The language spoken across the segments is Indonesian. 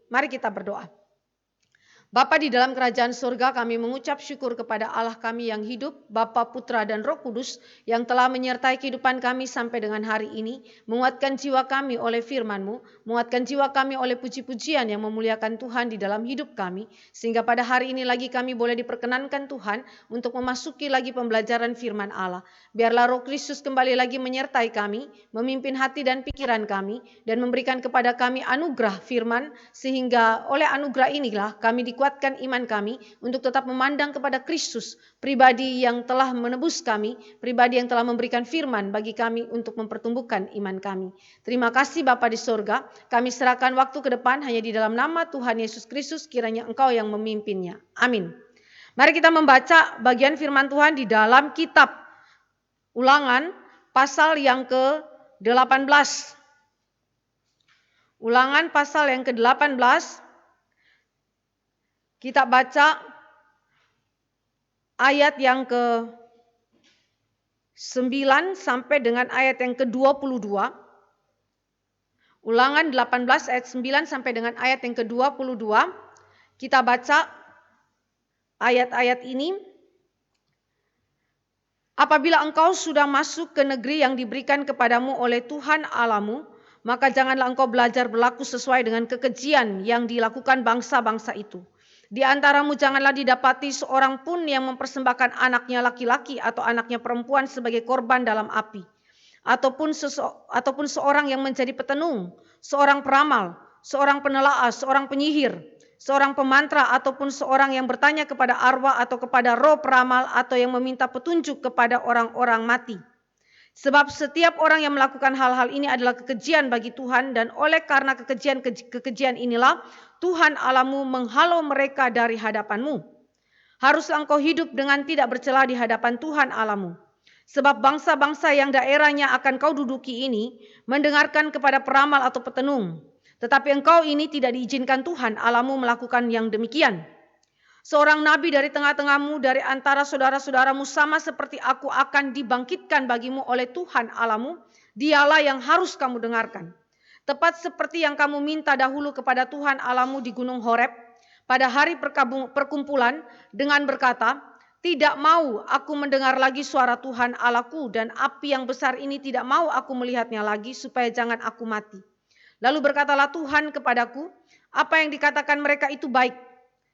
Mari kita berdoa. Bapa di dalam kerajaan surga, kami mengucap syukur kepada Allah kami yang hidup, Bapa, Putra, dan Roh Kudus yang telah menyertai kehidupan kami sampai dengan hari ini, menguatkan jiwa kami oleh firman-Mu, menguatkan jiwa kami oleh puji-pujian yang memuliakan Tuhan di dalam hidup kami, sehingga pada hari ini lagi kami boleh diperkenankan Tuhan untuk memasuki lagi pembelajaran firman Allah. Biarlah Roh Kristus kembali lagi menyertai kami, memimpin hati dan pikiran kami, dan memberikan kepada kami anugerah firman, sehingga oleh anugerah inilah kami dikuatkan iman kami untuk tetap memandang kepada Kristus, pribadi yang telah menebus kami, pribadi yang telah memberikan firman bagi kami untuk mempertumbuhkan iman kami. Terima kasih Bapa di surga, kami serahkan waktu ke depan hanya di dalam nama Tuhan Yesus Kristus, kiranya Engkau yang memimpinnya. Amin. Mari kita membaca bagian firman Tuhan di dalam kitab Ulangan pasal yang ke-18. Ulangan pasal yang ke-18. Kita baca ayat yang ke-9 sampai dengan ayat yang ke-22. Ulangan 18 ayat 9 sampai dengan ayat yang ke-22. Kita baca ayat-ayat ini. Apabila engkau sudah masuk ke negeri yang diberikan kepadamu oleh Tuhan Allahmu, maka janganlah engkau belajar berlaku sesuai dengan kekejian yang dilakukan bangsa-bangsa itu. Di antaramu janganlah didapati seorang pun yang mempersembahkan anaknya laki-laki atau anaknya perempuan sebagai korban dalam api. Ataupun seorang yang menjadi petenung, seorang peramal, seorang penelaah, seorang penyihir, seorang pemantra, ataupun seorang yang bertanya kepada arwah atau kepada roh peramal atau yang meminta petunjuk kepada orang-orang mati. Sebab setiap orang yang melakukan hal-hal ini adalah kekejian bagi Tuhan, dan oleh karena kekejian inilah Tuhan Allahmu menghalau mereka dari hadapanmu. Haruslah engkau hidup dengan tidak bercela di hadapan Tuhan Allahmu. Sebab bangsa-bangsa yang daerahnya akan kau duduki ini mendengarkan kepada peramal atau petenung. Tetapi engkau ini tidak diizinkan Tuhan Allahmu melakukan yang demikian. Seorang nabi dari tengah-tengahmu, dari antara saudara-saudaramu sama seperti aku akan dibangkitkan bagimu oleh Tuhan Allahmu. Dialah yang harus kamu dengarkan. Tepat seperti yang kamu minta dahulu kepada Tuhan Allahmu di Gunung Horeb pada hari perkumpulan dengan berkata, tidak mau aku mendengar lagi suara Tuhan Allahku, dan api yang besar ini tidak mau aku melihatnya lagi supaya jangan aku mati. Lalu berkatalah Tuhan kepadaku, apa yang dikatakan mereka itu baik.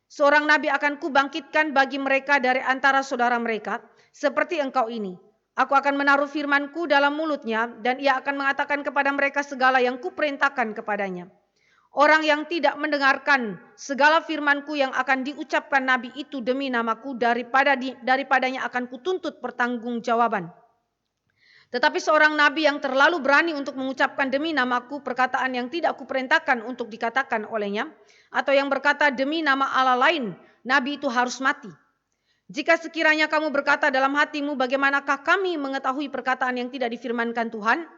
Seorang nabi akan kubangkitkan bagi mereka dari antara saudara mereka, seperti engkau ini. Aku akan menaruh firmanku dalam mulutnya, dan ia akan mengatakan kepada mereka segala yang kuperintahkan kepadanya. Orang yang tidak mendengarkan segala firmanku yang akan diucapkan nabi itu demi namaku, daripadanya akan kutuntut pertanggungjawaban. Tetapi seorang nabi yang terlalu berani untuk mengucapkan demi namaku perkataan yang tidak kuperintahkan untuk dikatakan olehnya, atau yang berkata demi nama Allah lain, nabi itu harus mati. Jika sekiranya kamu berkata dalam hatimu, bagaimanakah kami mengetahui perkataan yang tidak difirmankan Tuhan?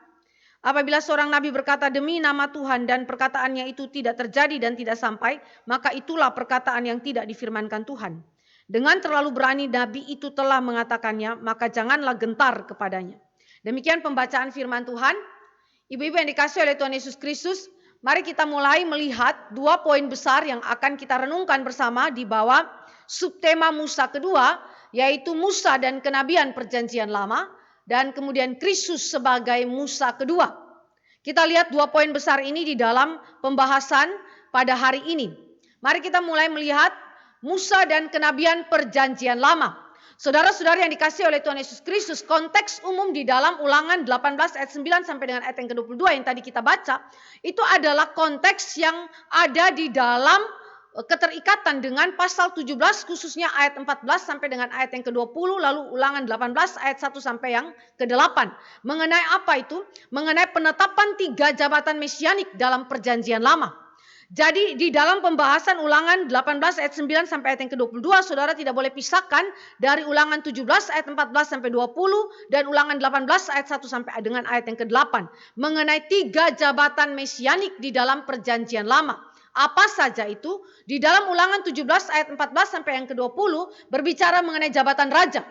Apabila seorang nabi berkata demi nama Tuhan dan perkataannya itu tidak terjadi dan tidak sampai, maka itulah perkataan yang tidak difirmankan Tuhan. Dengan terlalu berani nabi itu telah mengatakannya, maka janganlah gentar kepadanya. Demikian pembacaan firman Tuhan. Ibu-ibu yang dikasihi oleh Tuhan Yesus Kristus, mari kita mulai melihat 2 poin besar yang akan kita renungkan bersama di bawah subtema Musa kedua, yaitu Musa dan kenabian perjanjian lama, dan kemudian Kristus sebagai Musa kedua. Kita lihat 2 poin besar ini di dalam pembahasan pada hari ini. Mari kita mulai melihat Musa dan kenabian perjanjian lama. Saudara-saudari yang dikasihi oleh Tuhan Yesus Kristus, konteks umum di dalam Ulangan 18 ayat 9 sampai dengan ayat yang ke-22 yang tadi kita baca, itu adalah konteks yang ada di dalam keterikatan dengan pasal 17 khususnya ayat 14 sampai dengan ayat yang ke-20, lalu Ulangan 18 ayat 1 sampai yang ke-8. Mengenai apa itu? Mengenai penetapan 3 jabatan mesianik dalam perjanjian lama. Jadi di dalam pembahasan Ulangan 18 ayat 9 sampai ayat yang ke-22, saudara tidak boleh pisahkan dari Ulangan 17 ayat 14 sampai 20 dan Ulangan 18 ayat 1 sampai dengan ayat yang ke-8. Mengenai 3 jabatan mesianik di dalam perjanjian lama. Apa saja itu? Di dalam Ulangan 17 ayat 14 sampai yang ke-20 berbicara mengenai jabatan raja.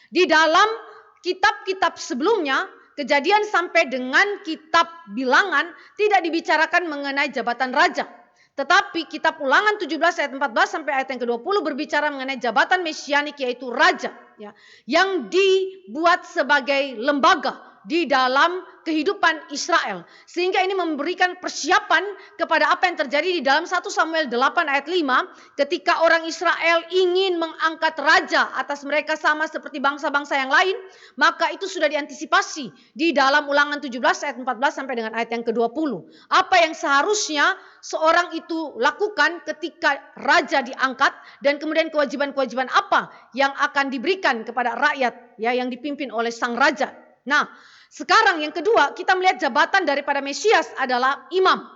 Di dalam kitab-kitab sebelumnya, Kejadian sampai dengan kitab Bilangan tidak dibicarakan mengenai jabatan raja. Tetapi kitab Ulangan 17 ayat 14 sampai ayat yang ke-20 berbicara mengenai jabatan mesianik, yaitu raja, ya, yang dibuat sebagai lembaga di dalam kehidupan Israel. Sehingga ini memberikan persiapan kepada apa yang terjadi di dalam 1 Samuel 8 ayat 5 ketika orang Israel ingin mengangkat raja atas mereka sama seperti bangsa-bangsa yang lain, maka itu sudah diantisipasi di dalam Ulangan 17 ayat 14 sampai dengan ayat yang ke-20. Apa yang seharusnya seorang itu lakukan ketika raja diangkat, dan kemudian kewajiban-kewajiban apa yang akan diberikan kepada rakyat, ya, yang dipimpin oleh sang raja. Nah, sekarang yang kedua, kita melihat jabatan daripada Mesias adalah imam.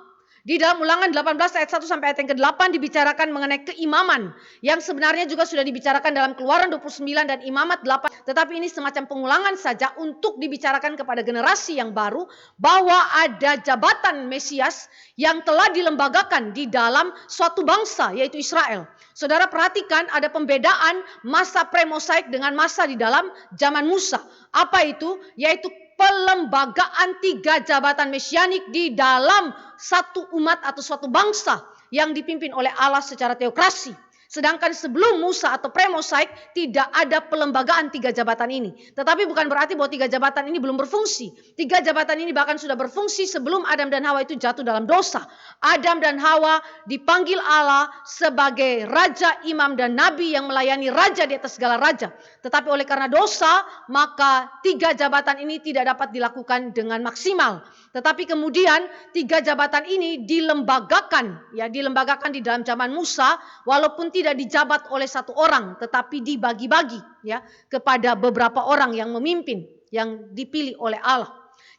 Di dalam Ulangan 18 ayat 1 sampai ayat yang ke-8 dibicarakan mengenai keimaman, yang sebenarnya juga sudah dibicarakan dalam Keluaran 29 dan Imamat 8. Tetapi ini semacam pengulangan saja untuk dibicarakan kepada generasi yang baru bahwa ada jabatan Mesias yang telah dilembagakan di dalam suatu bangsa, yaitu Israel. Saudara perhatikan, ada pembedaan masa pre-Mosaik dengan masa di dalam zaman Musa. Apa itu? Yaitu pelembagaan 3 jabatan mesianik di dalam satu umat atau suatu bangsa yang dipimpin oleh Allah secara teokrasi. Sedangkan sebelum Musa atau pre-Mosaik tidak ada pelembagaan 3 jabatan ini. Tetapi bukan berarti bahwa 3 jabatan ini belum berfungsi. 3 jabatan ini bahkan sudah berfungsi sebelum Adam dan Hawa itu jatuh dalam dosa. Adam dan Hawa dipanggil Allah sebagai raja, imam, dan nabi yang melayani raja di atas segala raja. Tetapi oleh karena dosa, maka 3 jabatan ini tidak dapat dilakukan dengan maksimal. Tetapi kemudian 3 jabatan ini dilembagakan, ya, dilembagakan di dalam zaman Musa, walaupun tidak dijabat oleh satu orang, tetapi dibagi-bagi, ya, kepada beberapa orang yang memimpin, yang dipilih oleh Allah.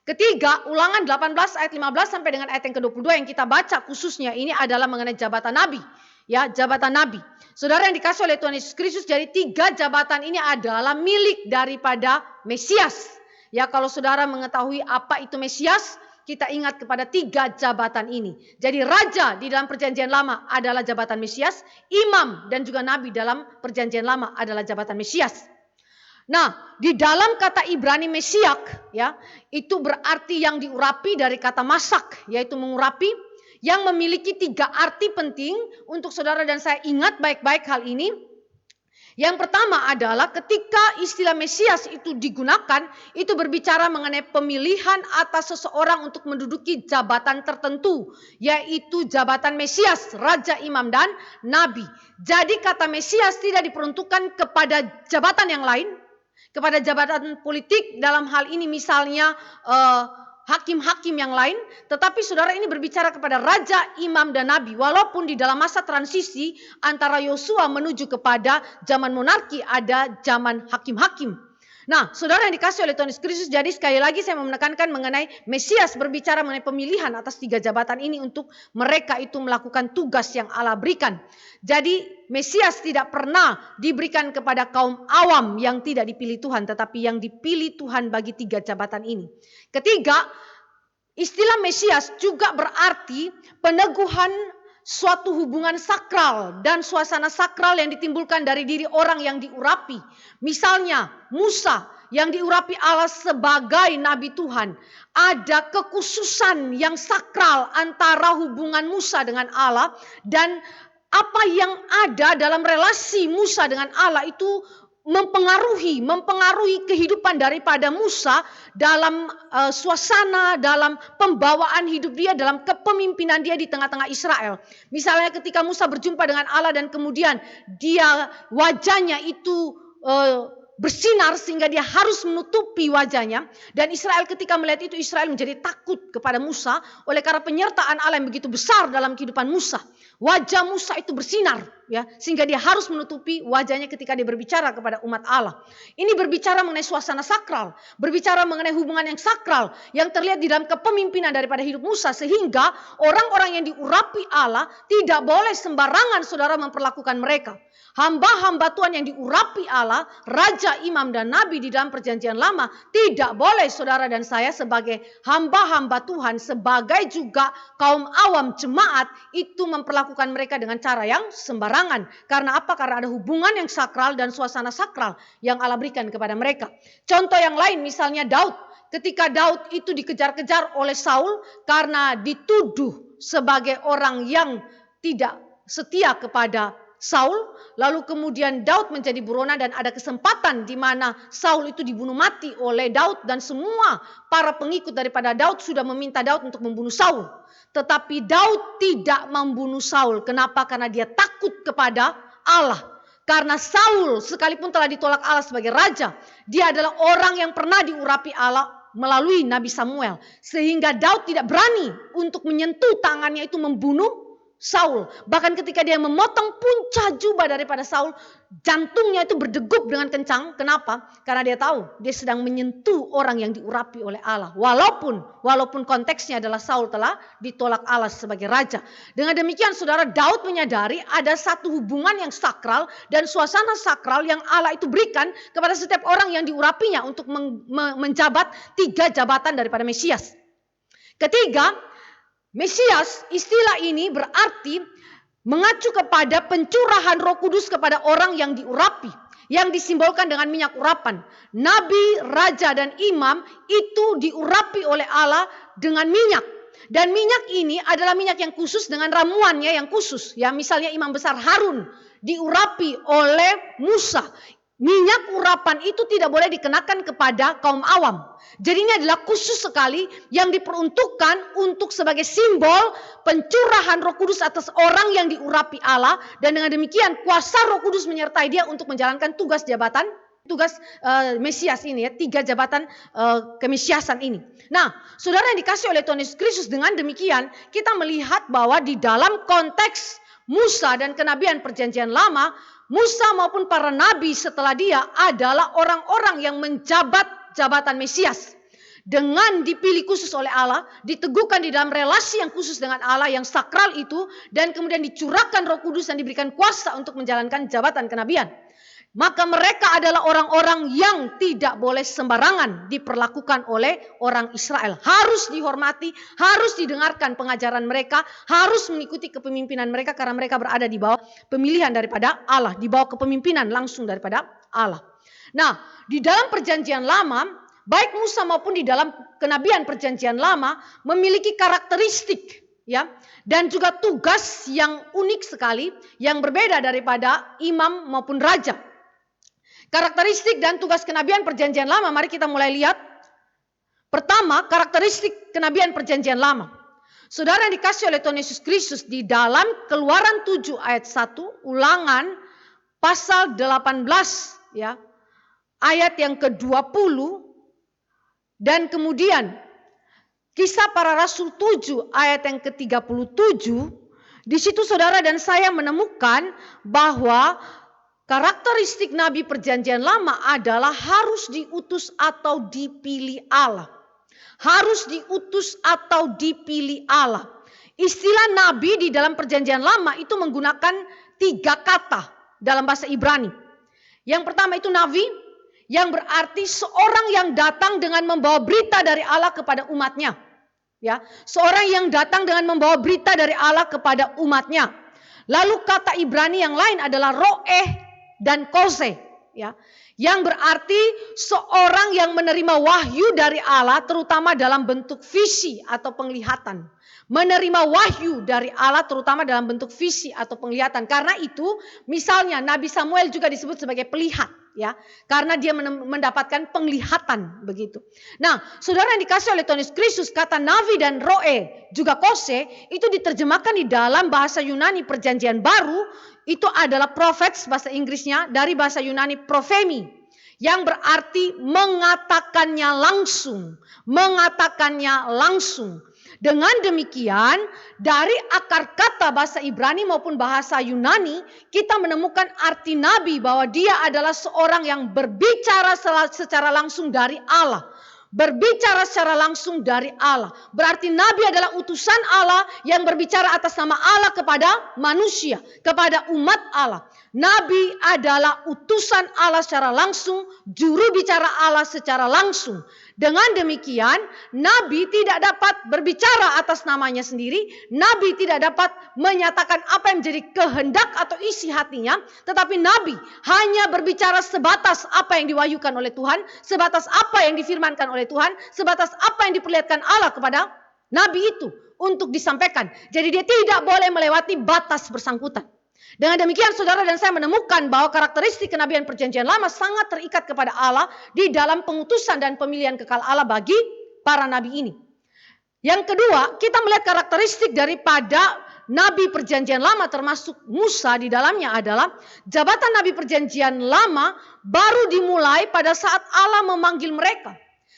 Ketiga, Ulangan 18 ayat 15 sampai dengan ayat yang ke-22 yang kita baca khususnya ini adalah mengenai jabatan nabi, ya, jabatan nabi. Saudara yang dikasih oleh Tuhan Yesus Kristus, jadi 3 jabatan ini adalah milik daripada Mesias. Ya, kalau saudara mengetahui apa itu Mesias, kita ingat kepada 3 jabatan ini. Jadi raja di dalam perjanjian lama adalah jabatan Mesias, imam dan juga nabi dalam perjanjian lama adalah jabatan Mesias. Nah, di dalam kata Ibrani Mesiak, ya, itu berarti yang diurapi dari kata masak, yaitu mengurapi, yang memiliki 3 arti penting untuk saudara dan saya ingat baik-baik hal ini. Yang pertama adalah ketika istilah Mesias itu digunakan, itu berbicara mengenai pemilihan atas seseorang untuk menduduki jabatan tertentu, yaitu jabatan Mesias, raja, imam, dan nabi. Jadi kata Mesias tidak diperuntukkan kepada jabatan yang lain, kepada jabatan politik dalam hal ini misalnya hakim-hakim yang lain, tetapi saudara ini berbicara kepada raja, imam, dan nabi. Walaupun di dalam masa transisi antara Yosua menuju kepada zaman monarki ada zaman hakim-hakim. Nah, saudara yang dikasih oleh Tuhan Yesus Kristus, jadi sekali lagi saya mau menekankan mengenai Mesias berbicara mengenai pemilihan atas 3 jabatan ini untuk mereka itu melakukan tugas yang Allah berikan. Jadi Mesias tidak pernah diberikan kepada kaum awam yang tidak dipilih Tuhan, tetapi yang dipilih Tuhan bagi 3 jabatan ini. Ketiga, istilah Mesias juga berarti peneguhan suatu hubungan sakral dan suasana sakral yang ditimbulkan dari diri orang yang diurapi. Misalnya Musa yang diurapi Allah sebagai nabi Tuhan. Ada kekhususan yang sakral antara hubungan Musa dengan Allah, dan apa yang ada dalam relasi Musa dengan Allah itu mempengaruhi kehidupan daripada Musa dalam suasana, dalam pembawaan hidup dia, dalam kepemimpinan dia di tengah-tengah Israel. Misalnya ketika Musa berjumpa dengan Allah dan kemudian dia wajahnya itu bersinar sehingga dia harus menutupi wajahnya, dan Israel ketika melihat itu, Israel menjadi takut kepada Musa oleh karena penyertaan Allah yang begitu besar dalam kehidupan Musa. Wajah Musa itu bersinar, ya, sehingga dia harus menutupi wajahnya ketika dia berbicara kepada umat Allah. Ini berbicara mengenai suasana sakral, berbicara mengenai hubungan yang sakral yang terlihat di dalam kepemimpinan daripada hidup Musa, sehingga orang-orang yang diurapi Allah tidak boleh sembarangan saudara memperlakukan mereka. Hamba-hamba Tuhan yang diurapi Allah, raja, imam, dan nabi di dalam perjanjian lama, tidak boleh saudara dan saya sebagai hamba-hamba Tuhan, sebagai juga kaum awam jemaat itu memperlakukan mereka dengan cara yang sembarangan. Karena apa? Karena ada hubungan yang sakral dan suasana sakral yang Allah berikan kepada mereka. Contoh yang lain misalnya Daud. Ketika Daud itu dikejar-kejar oleh Saul karena dituduh sebagai orang yang tidak setia kepada Saul, lalu kemudian Daud menjadi buronan dan ada kesempatan di mana Saul itu dibunuh mati oleh Daud dan semua para pengikut daripada Daud sudah meminta Daud untuk membunuh Saul. Tetapi Daud tidak membunuh Saul. Kenapa? Karena dia takut kepada Allah. Karena Saul sekalipun telah ditolak Allah sebagai raja, dia adalah orang yang pernah diurapi Allah melalui Nabi Samuel. Sehingga Daud tidak berani untuk menyentuh tangannya itu membunuh Saul. Bahkan ketika dia memotong punca jubah daripada Saul, jantungnya itu berdegup dengan kencang. Kenapa? Karena dia tahu dia sedang menyentuh orang yang diurapi oleh Allah. Walaupun konteksnya adalah Saul telah ditolak Allah sebagai raja. Dengan demikian saudara, Daud menyadari ada satu hubungan yang sakral dan suasana sakral yang Allah itu berikan kepada setiap orang yang diurapinya untuk menjabat 3 jabatan daripada Mesias. Ketiga, Mesias, istilah ini berarti mengacu kepada pencurahan Roh Kudus kepada orang yang diurapi, yang disimbolkan dengan minyak urapan. Nabi, raja, dan imam itu diurapi oleh Allah dengan minyak. Dan minyak ini adalah minyak yang khusus dengan ramuannya yang khusus. Ya, misalnya Imam Besar Harun diurapi oleh Musa. Minyak urapan itu tidak boleh dikenakan kepada kaum awam. Jadi ini adalah khusus sekali yang diperuntukkan untuk sebagai simbol pencurahan Roh Kudus atas orang yang diurapi Allah. Dan dengan demikian kuasa Roh Kudus menyertai dia untuk menjalankan tugas Mesias ini ya, 3 jabatan kemesiasan ini. Nah, saudara yang dikasih oleh Tuhan Yesus Kristus, dengan demikian kita melihat bahwa di dalam konteks Musa dan kenabian perjanjian lama, Musa maupun para nabi setelah dia adalah orang-orang yang menjabat jabatan Mesias. Dengan dipilih khusus oleh Allah, diteguhkan di dalam relasi yang khusus dengan Allah yang sakral itu, dan kemudian dicurahkan Roh Kudus dan diberikan kuasa untuk menjalankan jabatan kenabian. Maka mereka adalah orang-orang yang tidak boleh sembarangan diperlakukan oleh orang Israel. Harus dihormati, harus didengarkan pengajaran mereka, harus mengikuti kepemimpinan mereka karena mereka berada di bawah pemilihan daripada Allah, di bawah kepemimpinan langsung daripada Allah. Nah, di dalam perjanjian lama, baik Musa maupun di dalam kenabian perjanjian lama memiliki karakteristik ya, dan juga tugas yang unik sekali yang berbeda daripada imam maupun raja. Karakteristik dan tugas kenabian perjanjian lama, mari kita mulai lihat. Pertama, karakteristik kenabian perjanjian lama. Saudara yang dikasih oleh Tuhan Yesus Kristus, di dalam Keluaran 7 ayat 1, Ulangan pasal 18 ya, ayat yang ke-20, dan kemudian Kisah Para Rasul 7 ayat yang ke-37, di situ saudara dan saya menemukan bahwa karakteristik Nabi perjanjian lama adalah harus diutus atau dipilih Allah. Harus diutus atau dipilih Allah. Istilah Nabi di dalam perjanjian lama itu menggunakan 3 kata dalam bahasa Ibrani. Yang pertama itu Nabi, yang berarti seorang yang datang dengan membawa berita dari Allah kepada umatnya. Ya, seorang yang datang dengan membawa berita dari Allah kepada umatnya. Lalu kata Ibrani yang lain adalah roeh dan kose, ya, yang berarti seorang yang menerima wahyu dari Allah, terutama dalam bentuk visi atau penglihatan. Menerima wahyu dari Allah terutama dalam bentuk visi atau penglihatan. Karena itu misalnya Nabi Samuel juga disebut sebagai pelihat, ya, karena dia mendapatkan penglihatan begitu. Nah, saudara yang dikasih oleh Tuhan Yesus Kristus, kata navi dan roe juga kose itu diterjemahkan di dalam bahasa Yunani perjanjian baru. Itu adalah prophets bahasa Inggrisnya, dari bahasa Yunani profemi, yang berarti mengatakannya langsung, mengatakannya langsung. Dengan demikian, dari akar kata bahasa Ibrani maupun bahasa Yunani, kita menemukan arti nabi bahwa dia adalah seorang yang berbicara secara langsung dari Allah. Berbicara secara langsung dari Allah. Berarti nabi adalah utusan Allah yang berbicara atas nama Allah kepada manusia, kepada umat Allah. Nabi adalah utusan Allah secara langsung, juru bicara Allah secara langsung. Dengan demikian, nabi tidak dapat berbicara atas namanya sendiri. Nabi tidak dapat menyatakan apa yang menjadi kehendak atau isi hatinya. Tetapi nabi hanya berbicara sebatas apa yang diwahyukan oleh Tuhan, sebatas apa yang difirmankan oleh Tuhan, sebatas apa yang diperlihatkan Allah kepada nabi itu untuk disampaikan. Jadi dia tidak boleh melewati batas bersangkutan. Dengan demikian saudara dan saya menemukan bahwa karakteristik kenabian perjanjian lama sangat terikat kepada Allah di dalam pengutusan dan pemilihan kekal Allah bagi para nabi ini. Yang kedua, kita melihat karakteristik daripada nabi perjanjian lama termasuk Musa di dalamnya adalah jabatan nabi perjanjian lama baru dimulai pada saat Allah memanggil mereka.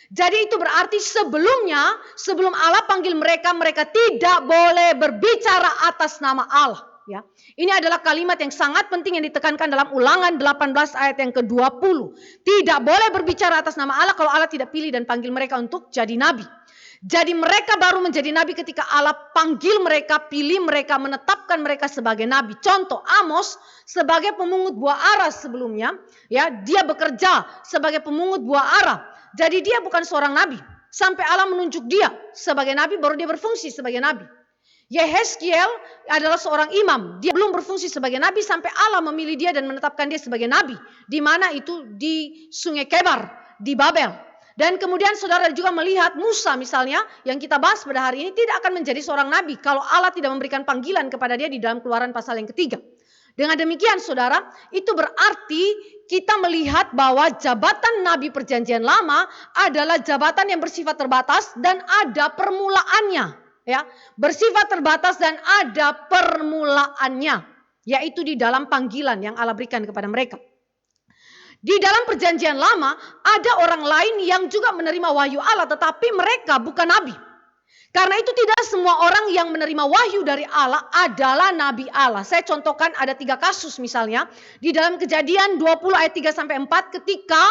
Jadi itu berarti sebelum Allah panggil mereka, mereka tidak boleh berbicara atas nama Allah. Ya, ini adalah kalimat yang sangat penting yang ditekankan dalam Ulangan 18 ayat yang ke-20. Tidak boleh berbicara atas nama Allah kalau Allah tidak pilih dan panggil mereka untuk jadi nabi. Jadi mereka baru menjadi nabi ketika Allah panggil mereka, pilih mereka, menetapkan mereka sebagai nabi. Contoh, Amos sebagai pemungut buah ara sebelumnya, ya, dia bekerja sebagai pemungut buah ara. Jadi dia bukan seorang nabi. Sampai Allah menunjuk dia sebagai nabi, baru dia berfungsi sebagai nabi. Yehezkiel adalah seorang imam. Dia belum berfungsi sebagai nabi sampai Allah memilih dia dan menetapkan dia sebagai nabi. Di mana itu? Di Sungai Kebar, di Babel. Dan kemudian saudara juga melihat Musa misalnya, yang kita bahas pada hari ini, tidak akan menjadi seorang nabi kalau Allah tidak memberikan panggilan kepada dia di dalam Keluaran pasal yang ketiga. Dengan demikian saudara, itu berarti kita melihat bahwa jabatan nabi perjanjian lama adalah jabatan yang bersifat terbatas dan ada permulaannya. Ya, bersifat terbatas dan ada permulaannya, yaitu di dalam panggilan yang Allah berikan kepada mereka. Di dalam perjanjian lama ada orang lain yang juga menerima wahyu Allah, tetapi mereka bukan nabi. Karena itu tidak semua orang yang menerima wahyu dari Allah adalah nabi Allah. Saya contohkan ada 3 kasus misalnya. Di dalam Kejadian 20 ayat 3-4 ketika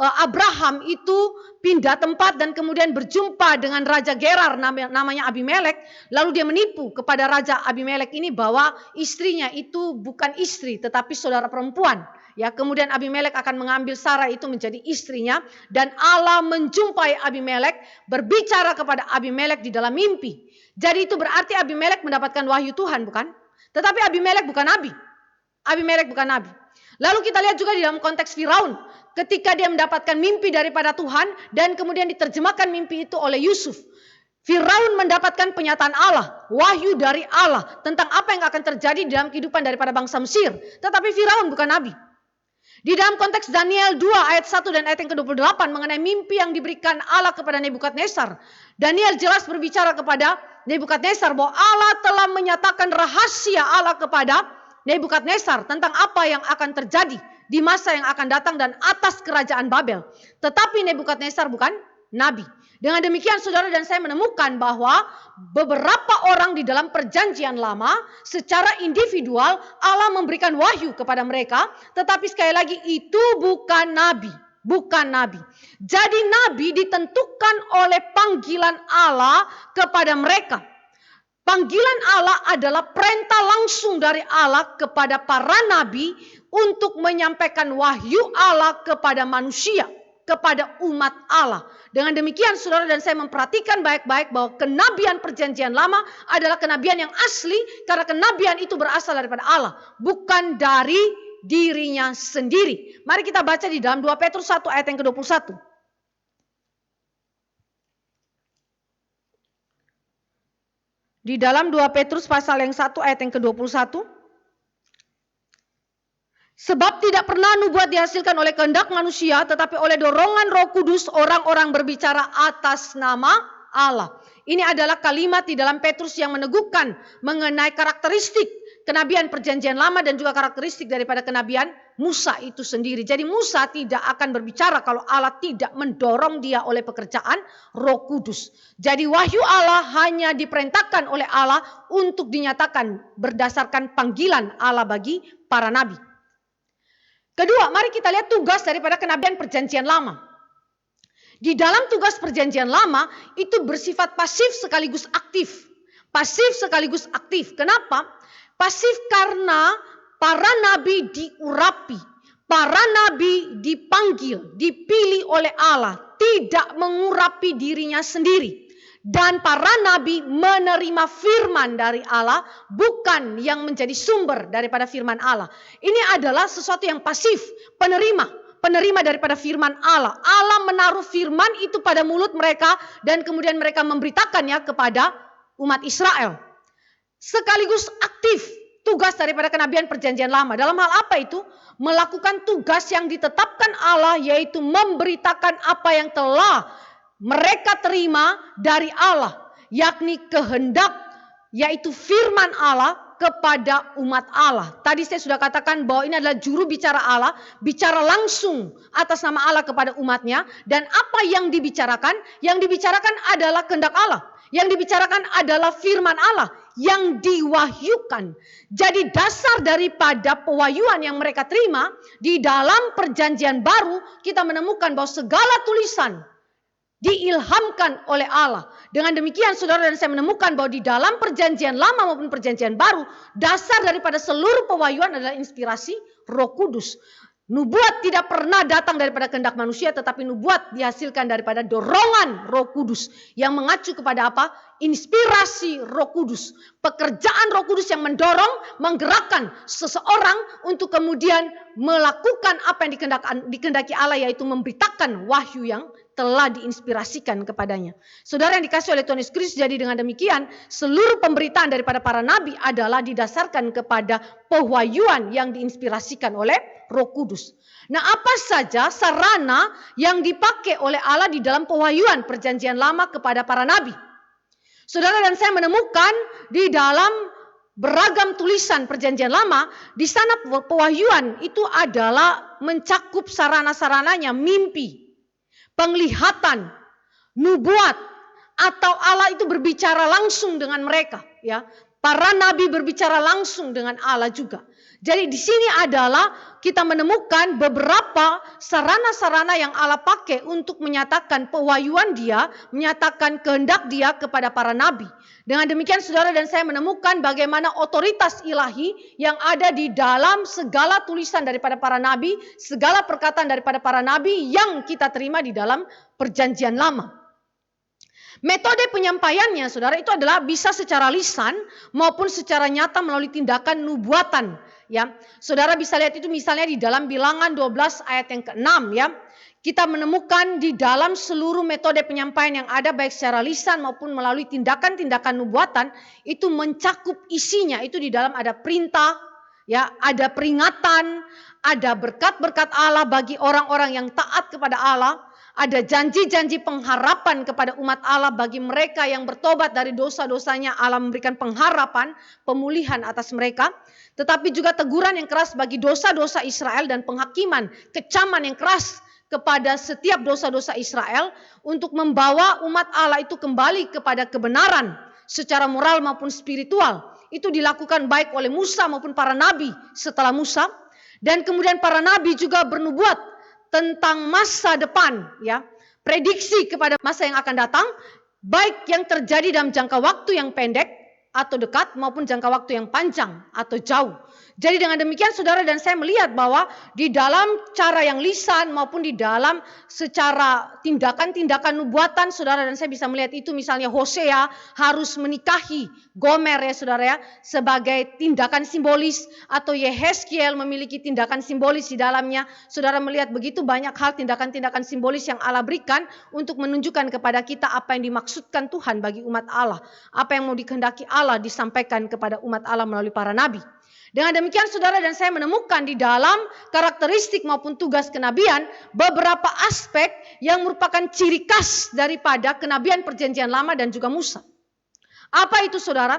Abraham itu pindah tempat dan kemudian berjumpa dengan Raja Gerar namanya Abimelek. Lalu dia menipu kepada Raja Abimelek ini bahwa istrinya itu bukan istri tetapi saudara perempuan. Ya, kemudian Abimelek akan mengambil Sarah itu menjadi istrinya dan Allah menjumpai Abimelek, berbicara kepada Abimelek di dalam mimpi. Jadi itu berarti Abimelek mendapatkan wahyu Tuhan, bukan? Tetapi Abimelek bukan nabi. Abimelek bukan nabi. Lalu kita lihat juga di dalam konteks Firaun, ketika dia mendapatkan mimpi daripada Tuhan dan kemudian diterjemahkan mimpi itu oleh Yusuf. Firaun mendapatkan penyataan Allah, wahyu dari Allah tentang apa yang akan terjadi dalam kehidupan daripada bangsa Mesir. Tetapi Firaun bukan nabi. Di dalam konteks Daniel 2 ayat 1 dan ayat yang ke-28 mengenai mimpi yang diberikan Allah kepada Nebukadnezar. Daniel jelas berbicara kepada Nebukadnezar bahwa Allah telah menyatakan rahasia Allah kepada Nebukadnezar tentang apa yang akan terjadi di masa yang akan datang dan atas kerajaan Babel. Tetapi Nebukadnezar bukan nabi. Dengan demikian saudara dan saya menemukan bahwa beberapa orang di dalam perjanjian lama secara individual Allah memberikan wahyu kepada mereka. Tetapi sekali lagi itu bukan nabi. Bukan nabi. Jadi nabi ditentukan oleh panggilan Allah kepada mereka. Panggilan Allah adalah perintah langsung dari Allah kepada para nabi untuk menyampaikan wahyu Allah kepada manusia, kepada umat Allah. Dengan demikian saudara dan saya memperhatikan baik-baik bahwa kenabian perjanjian lama adalah kenabian yang asli karena kenabian itu berasal daripada Allah, bukan dari dirinya sendiri. Mari kita baca di dalam 2 Petrus 1 ayat yang ke-21. Di dalam 2 Petrus pasal yang 1 ayat yang ke-21. Sebab tidak pernah nubuat dihasilkan oleh kehendak manusia, tetapi oleh dorongan Roh Kudus orang-orang berbicara atas nama Allah. Ini adalah kalimat di dalam Petrus yang meneguhkan mengenai karakteristik kenabian perjanjian lama dan juga karakteristik daripada kenabian Musa itu sendiri. Jadi Musa tidak akan berbicara kalau Allah tidak mendorong dia oleh pekerjaan Roh Kudus. Jadi wahyu Allah hanya diperintahkan oleh Allah untuk dinyatakan berdasarkan panggilan Allah bagi para nabi. Kedua, mari kita lihat tugas daripada kenabian perjanjian lama. Di dalam tugas perjanjian lama itu bersifat pasif sekaligus aktif. Pasif sekaligus aktif. Kenapa? Pasif karena para nabi diurapi. Para nabi dipanggil, dipilih oleh Allah. Tidak mengurapi dirinya sendiri. Dan para nabi menerima firman dari Allah, bukan yang menjadi sumber daripada firman Allah. Ini adalah sesuatu yang pasif, penerima. penerima daripada firman Allah. Allah menaruh firman itu pada mulut mereka dan kemudian mereka memberitakannya kepada umat Israel. Sekaligus aktif tugas daripada kenabian perjanjian lama. Dalam hal apa itu? Melakukan tugas yang ditetapkan Allah, yaitu memberitakan apa yang telah mereka terima dari Allah, yakni kehendak, yaitu firman Allah kepada umat Allah. Tadi saya sudah katakan bahwa ini adalah juru bicara Allah, bicara langsung atas nama Allah kepada umatnya. Dan apa yang dibicarakan? Yang dibicarakan adalah kehendak Allah. Yang dibicarakan adalah firman Allah yang diwahyukan. Jadi dasar daripada pewahyuan yang mereka terima di dalam perjanjian baru, kita menemukan bahwa segala tulisan diilhamkan oleh Allah. Dengan demikian saudara dan saya menemukan bahwa di dalam perjanjian lama maupun perjanjian baru, dasar daripada seluruh pewahyuan adalah inspirasi Roh Kudus. Nubuat tidak pernah datang daripada kehendak manusia, tetapi nubuat dihasilkan daripada dorongan Roh Kudus yang mengacu kepada apa? Inspirasi Roh Kudus. Pekerjaan Roh Kudus yang mendorong, menggerakkan seseorang untuk kemudian melakukan apa yang dikehendaki Allah, yaitu memberitakan wahyu yang telah diinspirasikan kepadanya. Saudara yang dikasih oleh Tuhan Yesus Kristus, jadi dengan demikian seluruh pemberitaan daripada para nabi adalah didasarkan kepada pewahyuan yang diinspirasikan oleh Roh Kudus. Nah, apa saja sarana yang dipakai oleh Allah di dalam pewahyuan perjanjian lama kepada para nabi? Saudara dan saya menemukan di dalam beragam tulisan perjanjian lama, di sana pewahyuan itu adalah mencakup sarana-sarananya mimpi, penglihatan, nubuat, atau Allah itu berbicara langsung dengan mereka, ya. Para nabi berbicara langsung dengan Allah juga. Jadi di sini adalah kita menemukan beberapa sarana-sarana yang Allah pakai untuk menyatakan pewahyuan Dia, menyatakan kehendak Dia kepada para nabi. Dengan demikian saudara dan saya menemukan bagaimana otoritas ilahi yang ada di dalam segala tulisan daripada para nabi, segala perkataan daripada para nabi yang kita terima di dalam perjanjian lama. Metode penyampaiannya saudara itu adalah bisa secara lisan maupun secara nyata melalui tindakan nubuatan, ya. Saudara bisa lihat itu misalnya di dalam Bilangan 12 ayat yang ke-6, ya. Kita menemukan di dalam seluruh metode penyampaian yang ada baik secara lisan maupun melalui tindakan-tindakan nubuatan itu mencakup isinya. Itu di dalam ada perintah, ya, ada peringatan, ada berkat-berkat Allah bagi orang-orang yang taat kepada Allah. Ada janji-janji pengharapan kepada umat Allah bagi mereka yang bertobat dari dosa-dosanya. Allah memberikan pengharapan, pemulihan atas mereka. Tetapi juga teguran yang keras bagi dosa-dosa Israel dan penghakiman, kecaman yang keras kepada setiap dosa-dosa Israel untuk membawa umat Allah itu kembali kepada kebenaran secara moral maupun spiritual. Itu dilakukan baik oleh Musa maupun para nabi setelah Musa. Dan kemudian para nabi juga bernubuat tentang masa depan, ya, prediksi kepada masa yang akan datang, baik yang terjadi dalam jangka waktu yang pendek atau dekat maupun jangka waktu yang panjang atau jauh. Jadi dengan demikian saudara dan saya melihat bahwa di dalam cara yang lisan maupun di dalam secara tindakan-tindakan nubuatan saudara dan saya bisa melihat itu misalnya Hosea harus menikahi Gomer, ya saudara, ya, sebagai tindakan simbolis, atau Yehezkiel memiliki tindakan simbolis di dalamnya. Saudara melihat begitu banyak hal tindakan-tindakan simbolis yang Allah berikan untuk menunjukkan kepada kita apa yang dimaksudkan Tuhan bagi umat Allah, apa yang mau dikehendaki Allah disampaikan kepada umat Allah melalui para nabi. Dengan demikian saudara dan saya menemukan di dalam karakteristik maupun tugas kenabian beberapa aspek yang merupakan ciri khas daripada kenabian perjanjian lama dan juga Musa. Apa itu saudara?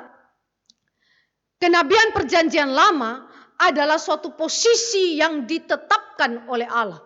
Kenabian perjanjian lama adalah suatu posisi yang ditetapkan oleh Allah.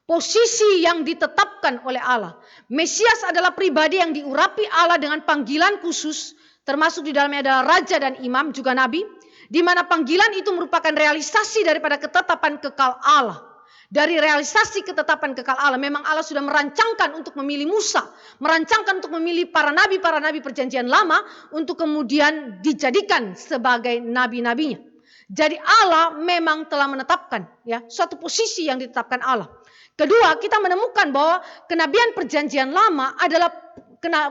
Posisi yang ditetapkan oleh Allah. Mesias adalah pribadi yang diurapi Allah dengan panggilan khusus, termasuk di dalamnya adalah raja dan imam juga nabi, di mana panggilan itu merupakan realisasi daripada ketetapan kekal Allah. Dari realisasi ketetapan kekal Allah, memang Allah sudah merancangkan untuk memilih Musa, merancangkan untuk memilih para nabi perjanjian lama untuk kemudian dijadikan sebagai nabi-nabinya. Jadi Allah memang telah menetapkan, ya, suatu posisi yang ditetapkan Allah. Kedua, kita menemukan bahwa kenabian perjanjian lama adalah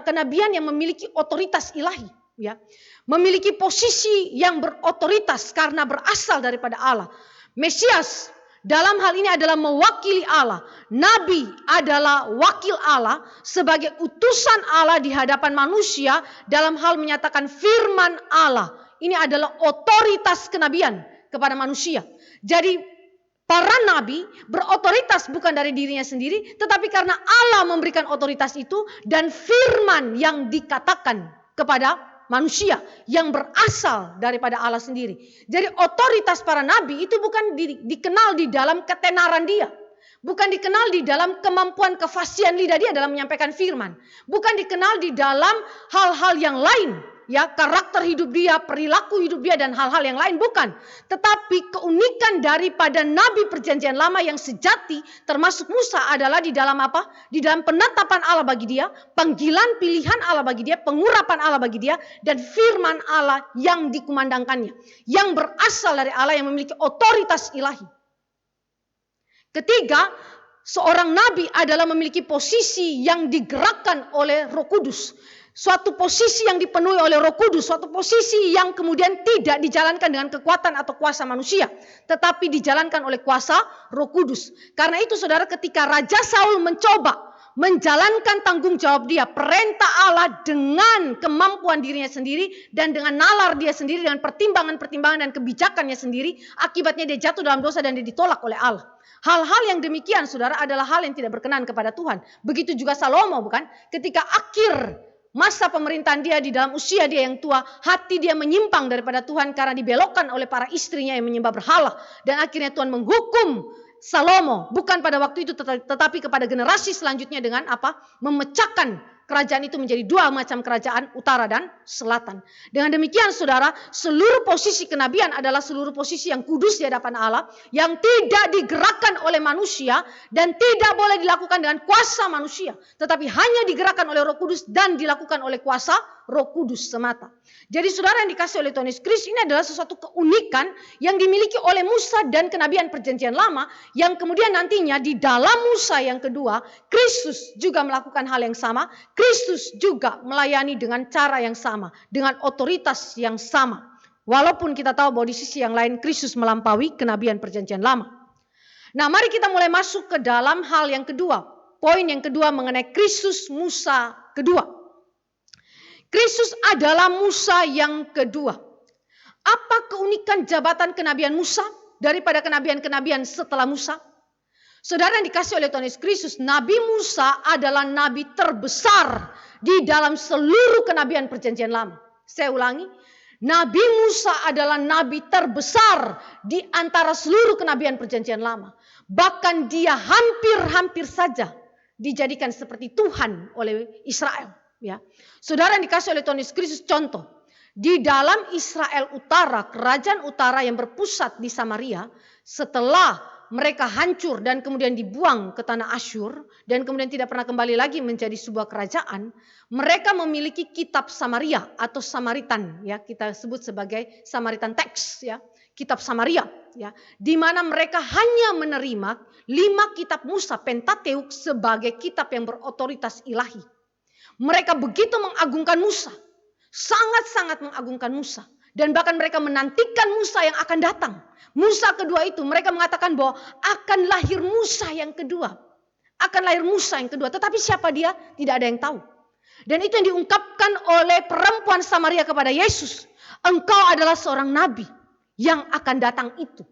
kenabian yang memiliki otoritas ilahi, ya. Memiliki posisi yang berotoritas karena berasal daripada Allah. Mesias dalam hal ini adalah mewakili Allah. Nabi adalah wakil Allah sebagai utusan Allah di hadapan manusia dalam hal menyatakan firman Allah. Ini adalah otoritas kenabian kepada manusia. Jadi para nabi berotoritas bukan dari dirinya sendiri, tetapi karena Allah memberikan otoritas itu dan firman yang dikatakan kepada manusia yang berasal daripada Allah sendiri. Jadi otoritas para nabi itu bukan dikenal di dalam ketenaran dia. Bukan dikenal di dalam kemampuan kefasihan lidah dia dalam menyampaikan firman. Bukan dikenal di dalam hal-hal yang lain. Ya, karakter hidup dia, perilaku hidup dia dan hal-hal yang lain, bukan. Tetapi keunikan daripada nabi perjanjian lama yang sejati termasuk Musa adalah di dalam apa? Di dalam penetapan Allah bagi dia, panggilan pilihan Allah bagi dia, pengurapan Allah bagi dia, dan firman Allah yang dikumandangkannya. Yang berasal dari Allah yang memiliki otoritas ilahi. Ketiga, seorang nabi adalah memiliki posisi yang digerakkan oleh Roh Kudus. Suatu posisi yang dipenuhi oleh Roh Kudus, suatu posisi yang kemudian tidak dijalankan dengan kekuatan atau kuasa manusia, tetapi dijalankan oleh kuasa Roh Kudus. Karena itu saudara, ketika Raja Saul mencoba menjalankan tanggung jawab dia, perintah Allah dengan kemampuan dirinya sendiri dan dengan nalar dia sendiri, dengan pertimbangan-pertimbangan dan kebijakannya sendiri, akibatnya dia jatuh dalam dosa dan dia ditolak oleh Allah. Hal-hal yang demikian saudara adalah hal yang tidak berkenan kepada Tuhan. Begitu juga Salomo, bukan? Ketika akhir masa pemerintahan dia di dalam usia dia yang tua, hati dia menyimpang daripada Tuhan karena dibelokkan oleh para istrinya yang menyembah berhala. Dan akhirnya Tuhan menghukum Salomo, bukan pada waktu itu tetapi kepada generasi selanjutnya dengan apa? Memecahkan kerajaan itu menjadi dua macam kerajaan, utara dan selatan. Dengan demikian saudara, seluruh posisi kenabian adalah seluruh posisi yang kudus di hadapan Allah, yang tidak digerakkan oleh manusia dan tidak boleh dilakukan dengan kuasa manusia, tetapi hanya digerakkan oleh Roh Kudus dan dilakukan oleh kuasa Roh Kudus semata. Jadi saudara yang dikasih oleh Tuhan Yesus Kristus, ini adalah sesuatu keunikan yang dimiliki oleh Musa dan kenabian perjanjian lama, yang kemudian nantinya di dalam Musa yang kedua, Kristus juga melakukan hal yang sama. Kristus juga melayani dengan cara yang sama, dengan otoritas yang sama. Walaupun kita tahu bahwa di sisi yang lain Kristus melampaui kenabian perjanjian lama. Nah, mari kita mulai masuk ke dalam hal yang kedua. Poin yang kedua mengenai Kristus Musa kedua. Kristus adalah Musa yang kedua. Apa keunikan jabatan kenabian Musa daripada kenabian-kenabian setelah Musa? Saudara yang dikasih oleh Tuhan Yesus Kristus, Nabi Musa adalah nabi terbesar di dalam seluruh kenabian perjanjian lama. Saya ulangi, Nabi Musa adalah nabi terbesar di antara seluruh kenabian perjanjian lama. Bahkan dia hampir-hampir saja dijadikan seperti Tuhan oleh Israel. Ya, saudara yang dikasih oleh Tuhan Yesus Kristus, contoh. Di dalam Israel Utara, kerajaan utara yang berpusat di Samaria, setelah mereka hancur dan kemudian dibuang ke tanah Asyur dan kemudian tidak pernah kembali lagi menjadi sebuah kerajaan, mereka memiliki kitab Samaria atau Samaritan, ya, kita sebut sebagai Samaritan Text, ya, kitab Samaria, ya, di mana mereka hanya menerima 5 kitab Musa Pentateuk sebagai kitab yang berotoritas ilahi. Mereka begitu mengagungkan Musa, sangat-sangat mengagungkan Musa. Dan bahkan mereka menantikan Musa yang akan datang. Musa kedua itu mereka mengatakan bahwa akan lahir Musa yang kedua. Akan lahir Musa yang kedua. Tetapi siapa dia? Tidak ada yang tahu. Dan itu yang diungkapkan oleh perempuan Samaria kepada Yesus. Engkau adalah seorang nabi yang akan datang itu.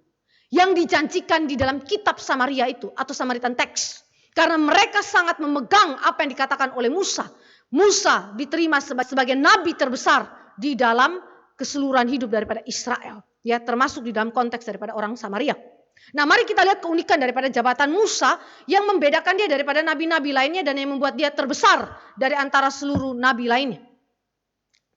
Yang dijanjikan di dalam kitab Samaria itu atau Samaritan Text. Karena mereka sangat memegang apa yang dikatakan oleh Musa. Musa diterima sebagai nabi terbesar di dalam keseluruhan hidup daripada Israel, ya, termasuk di dalam konteks daripada orang Samaria. Nah, mari kita lihat keunikan daripada jabatan Musa yang membedakan dia daripada nabi-nabi lainnya dan yang membuat dia terbesar dari antara seluruh nabi lainnya.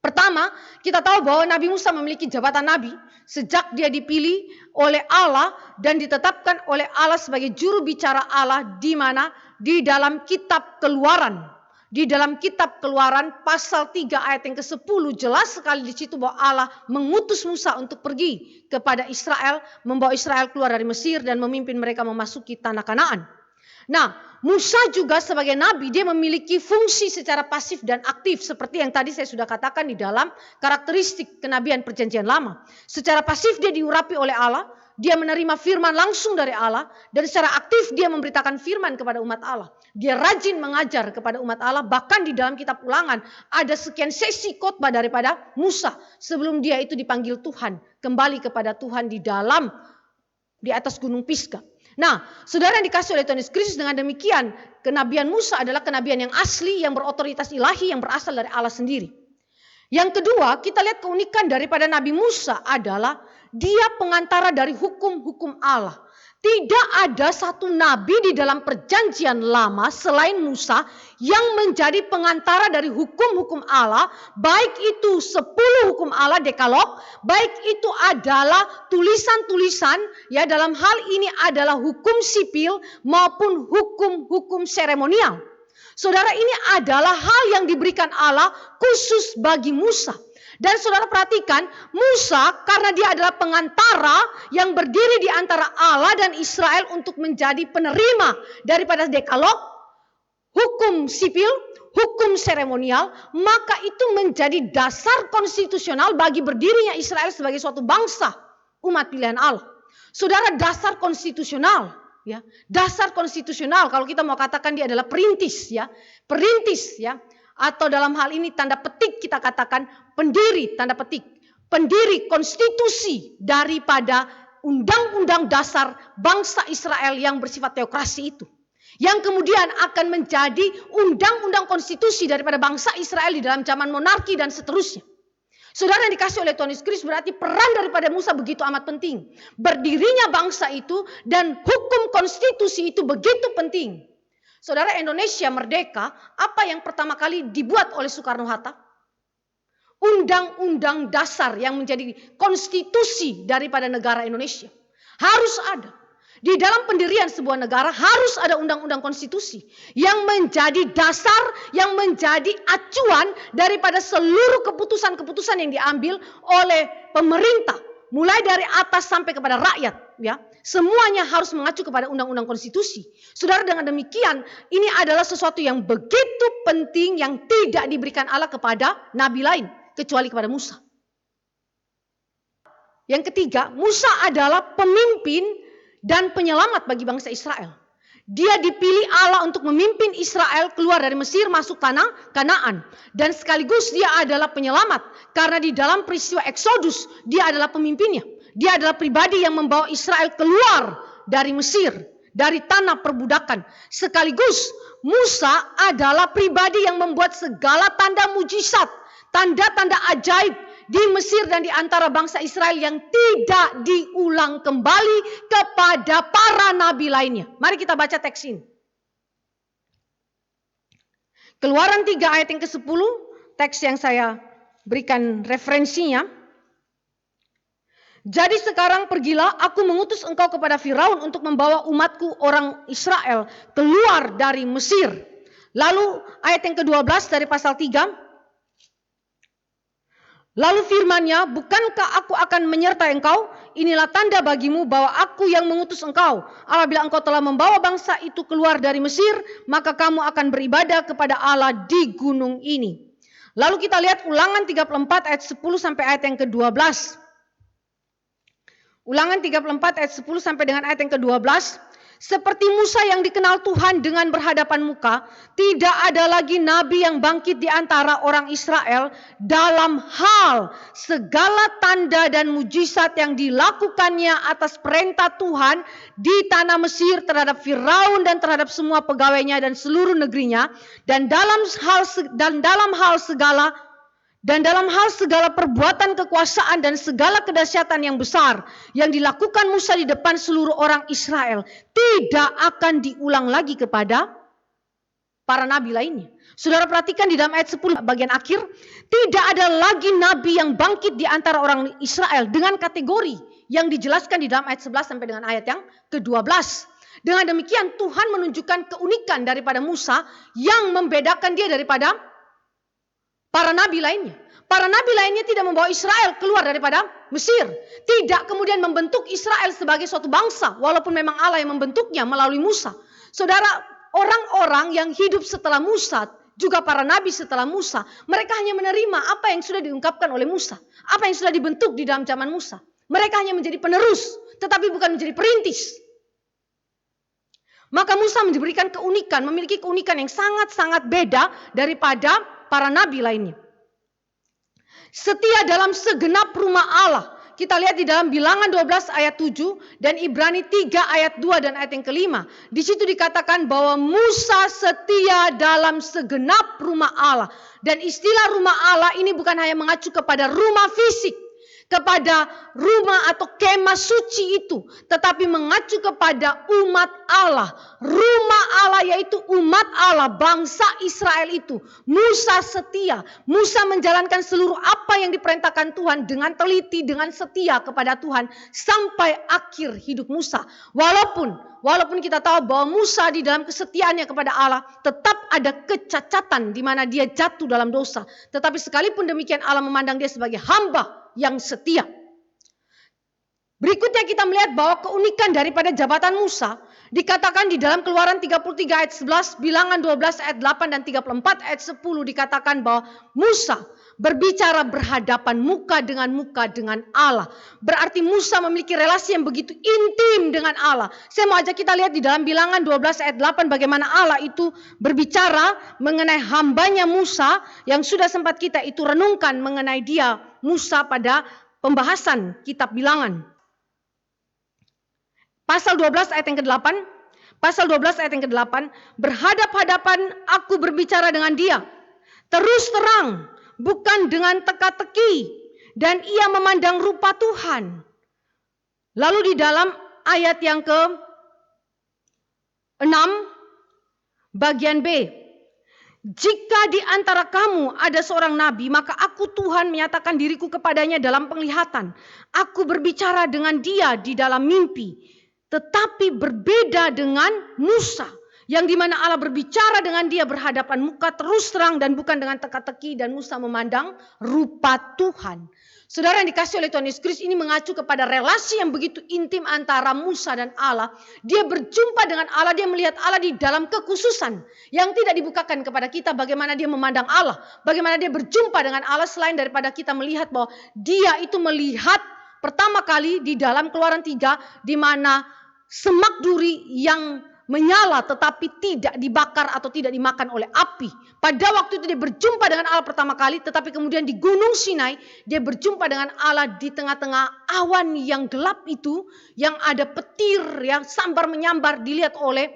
Pertama, kita tahu bahwa Nabi Musa memiliki jabatan nabi sejak dia dipilih oleh Allah dan ditetapkan oleh Allah sebagai juru bicara Allah, di mana di dalam kitab Keluaran. Di dalam kitab Keluaran pasal 3 ayat yang ke-10 jelas sekali di situ bahwa Allah mengutus Musa untuk pergi kepada Israel, membawa Israel keluar dari Mesir dan memimpin mereka memasuki tanah Kanaan. Nah, Musa juga sebagai nabi dia memiliki fungsi secara pasif dan aktif seperti yang tadi saya sudah katakan di dalam karakteristik kenabian perjanjian lama. Secara pasif dia diurapi oleh Allah dia menerima firman langsung dari Allah, dan secara aktif dia memberitakan firman kepada umat Allah. Dia rajin mengajar kepada umat Allah, bahkan di dalam kitab Ulangan ada sekian sesi khotbah daripada Musa sebelum dia itu dipanggil Tuhan, kembali kepada Tuhan di atas gunung Pisgah. Nah, saudara yang dikasih oleh Tuhan Yesus Kristus, dengan demikian kenabian Musa adalah kenabian yang asli, yang berotoritas ilahi, yang berasal dari Allah sendiri. Yang kedua, kita lihat keunikan daripada Nabi Musa adalah dia pengantara dari hukum-hukum Allah. Tidak ada satu nabi di dalam perjanjian lama selain Musa yang menjadi pengantara dari hukum-hukum Allah, baik itu 10 hukum Allah dekalog, baik itu adalah tulisan-tulisan, ya, dalam hal ini adalah hukum sipil maupun hukum-hukum seremonial. Saudara, ini adalah hal yang diberikan Allah khusus bagi Musa. Dan saudara perhatikan, Musa karena dia adalah pengantara yang berdiri di antara Allah dan Israel untuk menjadi penerima daripada dekalog, hukum sipil, hukum seremonial, maka itu menjadi dasar konstitusional bagi berdirinya Israel sebagai suatu bangsa, umat pilihan Allah. Saudara, dasar konstitusional, ya, dasar konstitusional, kalau kita mau katakan dia adalah perintis, ya, atau dalam hal ini tanda petik kita katakan pendiri, tanda petik, pendiri konstitusi daripada undang-undang dasar bangsa Israel yang bersifat teokrasi itu, yang kemudian akan menjadi undang-undang konstitusi daripada bangsa Israel di dalam zaman monarki dan seterusnya. Saudara yang dikasih oleh Tuhan Yesus Kristus, berarti peran daripada Musa begitu amat penting. Berdirinya bangsa itu dan hukum konstitusi itu begitu penting. Saudara, Indonesia merdeka, apa yang pertama kali dibuat oleh Soekarno-Hatta? Undang-undang dasar yang menjadi konstitusi daripada negara Indonesia. Harus ada. Di dalam pendirian sebuah negara harus ada undang-undang konstitusi yang menjadi dasar, yang menjadi acuan daripada seluruh keputusan-keputusan yang diambil oleh pemerintah, mulai dari atas sampai kepada rakyat, ya. Semuanya harus mengacu kepada undang-undang konstitusi. Saudara, dengan demikian ini adalah sesuatu yang begitu penting yang tidak diberikan Allah kepada nabi lain kecuali kepada Musa. Yang ketiga, Musa adalah pemimpin dan penyelamat bagi bangsa Israel. Dia dipilih Allah untuk memimpin Israel keluar dari Mesir masuk tanah Kanaan. Dan sekaligus dia adalah penyelamat. Karena di dalam peristiwa Exodus dia adalah pemimpinnya. Dia adalah pribadi yang membawa Israel keluar dari Mesir, dari tanah perbudakan. Sekaligus Musa adalah pribadi yang membuat segala tanda mujizat, tanda-tanda ajaib di Mesir dan di antara bangsa Israel yang tidak diulang kembali kepada para nabi lainnya. Mari kita baca teks ini. Keluaran 3 ayat yang ke-10, teks yang saya berikan referensinya. Jadi sekarang pergilah, aku mengutus engkau kepada Firaun untuk membawa umatku orang Israel keluar dari Mesir. Lalu ayat yang ke-12 dari pasal 3. Lalu firman-Nya, bukankah aku akan menyertai engkau? Inilah tanda bagimu bahwa aku yang mengutus engkau. Apabila engkau telah membawa bangsa itu keluar dari Mesir, maka kamu akan beribadah kepada Allah di gunung ini. Lalu kita lihat Ulangan 34 ayat 10 sampai ayat yang ke-12. Ulangan 34 ayat 10 sampai dengan ayat yang ke-12. Seperti Musa yang dikenal Tuhan dengan berhadapan muka, tidak ada lagi nabi yang bangkit di antara orang Israel dalam hal segala tanda dan mujizat yang dilakukannya atas perintah Tuhan di tanah Mesir terhadap Firaun dan terhadap semua pegawainya dan seluruh negerinya, dan dalam hal segala perbuatan kekuasaan dan segala kedahsyatan yang besar yang dilakukan Musa di depan seluruh orang Israel tidak akan diulang lagi kepada para nabi lainnya. Saudara perhatikan di dalam ayat 10 bagian akhir, tidak ada lagi nabi yang bangkit di antara orang Israel dengan kategori yang dijelaskan di dalam ayat 11 sampai dengan ayat yang ke-12. Dengan demikian Tuhan menunjukkan keunikan daripada Musa yang membedakan dia daripada para nabi lainnya. Para nabi lainnya tidak membawa Israel keluar daripada Mesir. Tidak kemudian membentuk Israel sebagai suatu bangsa. Walaupun memang Allah yang membentuknya melalui Musa. Saudara, orang-orang yang hidup setelah Musa, juga para nabi setelah Musa, mereka hanya menerima apa yang sudah diungkapkan oleh Musa. Apa yang sudah dibentuk di dalam zaman Musa. Mereka hanya menjadi penerus, tetapi bukan menjadi perintis. Maka Musa memiliki keunikan yang sangat-sangat beda daripada para nabi lainnya. Setia dalam segenap rumah Allah. Kita lihat di dalam Bilangan 12 ayat 7 dan Ibrani 3 ayat 2 dan ayat yang kelima. Di situ dikatakan bahwa Musa setia dalam segenap rumah Allah. Dan istilah rumah Allah ini bukan hanya mengacu kepada rumah fisik, kepada rumah atau kemah suci itu, tetapi mengacu kepada umat Allah. Rumah Allah yaitu umat Allah, bangsa Israel itu. Musa setia. Musa menjalankan seluruh apa yang diperintahkan Tuhan dengan teliti, dengan setia kepada Tuhan sampai akhir hidup Musa. Walaupun kita tahu bahwa Musa di dalam kesetiaannya kepada Allah tetap ada kecacatan di mana dia jatuh dalam dosa. Tetapi sekalipun demikian Allah memandang dia sebagai hamba yang setia. Berikutnya kita melihat bahwa keunikan daripada jabatan Musa dikatakan di dalam Keluaran 33 ayat 11, Bilangan 12 ayat 8 dan 34 ayat 10 dikatakan bahwa Musa berbicara berhadapan muka dengan Allah. Berarti Musa memiliki relasi yang begitu intim dengan Allah. Saya mau ajak kita lihat di dalam Bilangan 12 ayat 8 bagaimana Allah itu berbicara mengenai hambanya Musa yang sudah sempat kita itu renungkan mengenai dia Musa pada pembahasan kitab Bilangan. Pasal 12 ayat yang ke-8. Pasal 12 ayat yang ke-8. Berhadap-hadapan aku berbicara dengan dia. Terus terang, bukan dengan teka-teki. Dan ia memandang rupa Tuhan. Lalu di dalam ayat yang ke-6, bagian B. Jika di antara kamu ada seorang nabi, maka aku Tuhan menyatakan diriku kepadanya dalam penglihatan. Aku berbicara dengan dia di dalam mimpi. Tetapi berbeda dengan Musa, yang dimana Allah berbicara dengan dia berhadapan muka terus terang dan bukan dengan teka-teki, dan Musa memandang rupa Tuhan. Saudara yang dikasih oleh Tuhan Yesus Kristus, ini mengacu kepada relasi yang begitu intim antara Musa dan Allah. Dia berjumpa dengan Allah, dia melihat Allah di dalam kekhususan yang tidak dibukakan kepada kita. Bagaimana dia memandang Allah, bagaimana dia berjumpa dengan Allah selain daripada kita melihat bahwa dia itu melihat pertama kali di dalam Keluaran 3 di mana semak duri yang menyala tetapi tidak dibakar atau tidak dimakan oleh api. Pada waktu itu dia berjumpa dengan Allah pertama kali, tetapi kemudian di Gunung Sinai dia berjumpa dengan Allah di tengah-tengah awan yang gelap itu, yang ada petir yang sambar menyambar dilihat oleh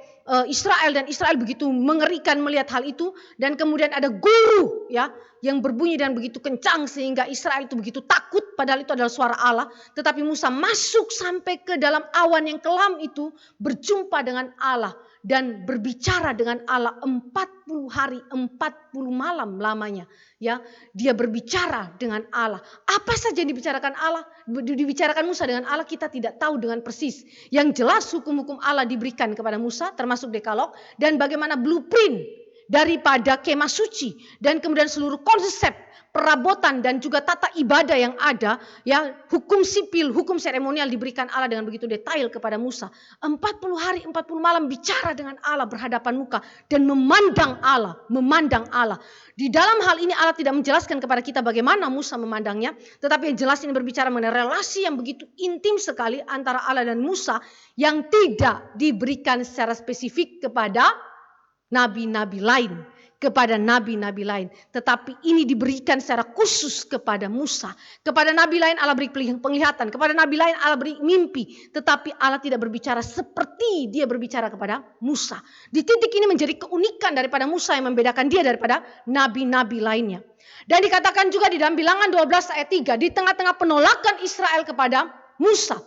Israel, dan Israel begitu mengerikan melihat hal itu, dan kemudian ada guru ya yang berbunyi dan begitu kencang sehingga Israel itu begitu takut, padahal itu adalah suara Allah. Tetapi Musa masuk sampai ke dalam awan yang kelam itu, berjumpa dengan Allah dan berbicara dengan Allah 40 hari 40 malam lamanya. Ya, dia berbicara dengan Allah. Apa saja yang dibicarakan Allah, dibicarakan Musa dengan Allah, kita tidak tahu dengan persis. Yang jelas hukum-hukum Allah diberikan kepada Musa, termasuk Dekalog, dan bagaimana blueprint daripada kemah suci dan kemudian seluruh konsep perabotan dan juga tata ibadah yang ada, ya, hukum sipil, hukum seremonial diberikan Allah dengan begitu detail kepada Musa. 40 hari 40 malam bicara dengan Allah berhadapan muka dan memandang Allah. Di dalam hal ini Allah tidak menjelaskan kepada kita bagaimana Musa memandangnya, tetapi yang jelas ini berbicara mengenai relasi yang begitu intim sekali antara Allah dan Musa yang tidak diberikan secara spesifik kepada nabi-nabi lain. Tetapi ini diberikan secara khusus kepada Musa. Kepada nabi lain Allah beri penglihatan, kepada nabi lain Allah beri mimpi, tetapi Allah tidak berbicara seperti dia berbicara kepada Musa. Di titik ini menjadi keunikan daripada Musa yang membedakan dia daripada nabi-nabi lainnya. Dan dikatakan juga di dalam Bilangan 12 ayat 3, di tengah-tengah penolakan Israel kepada Musa,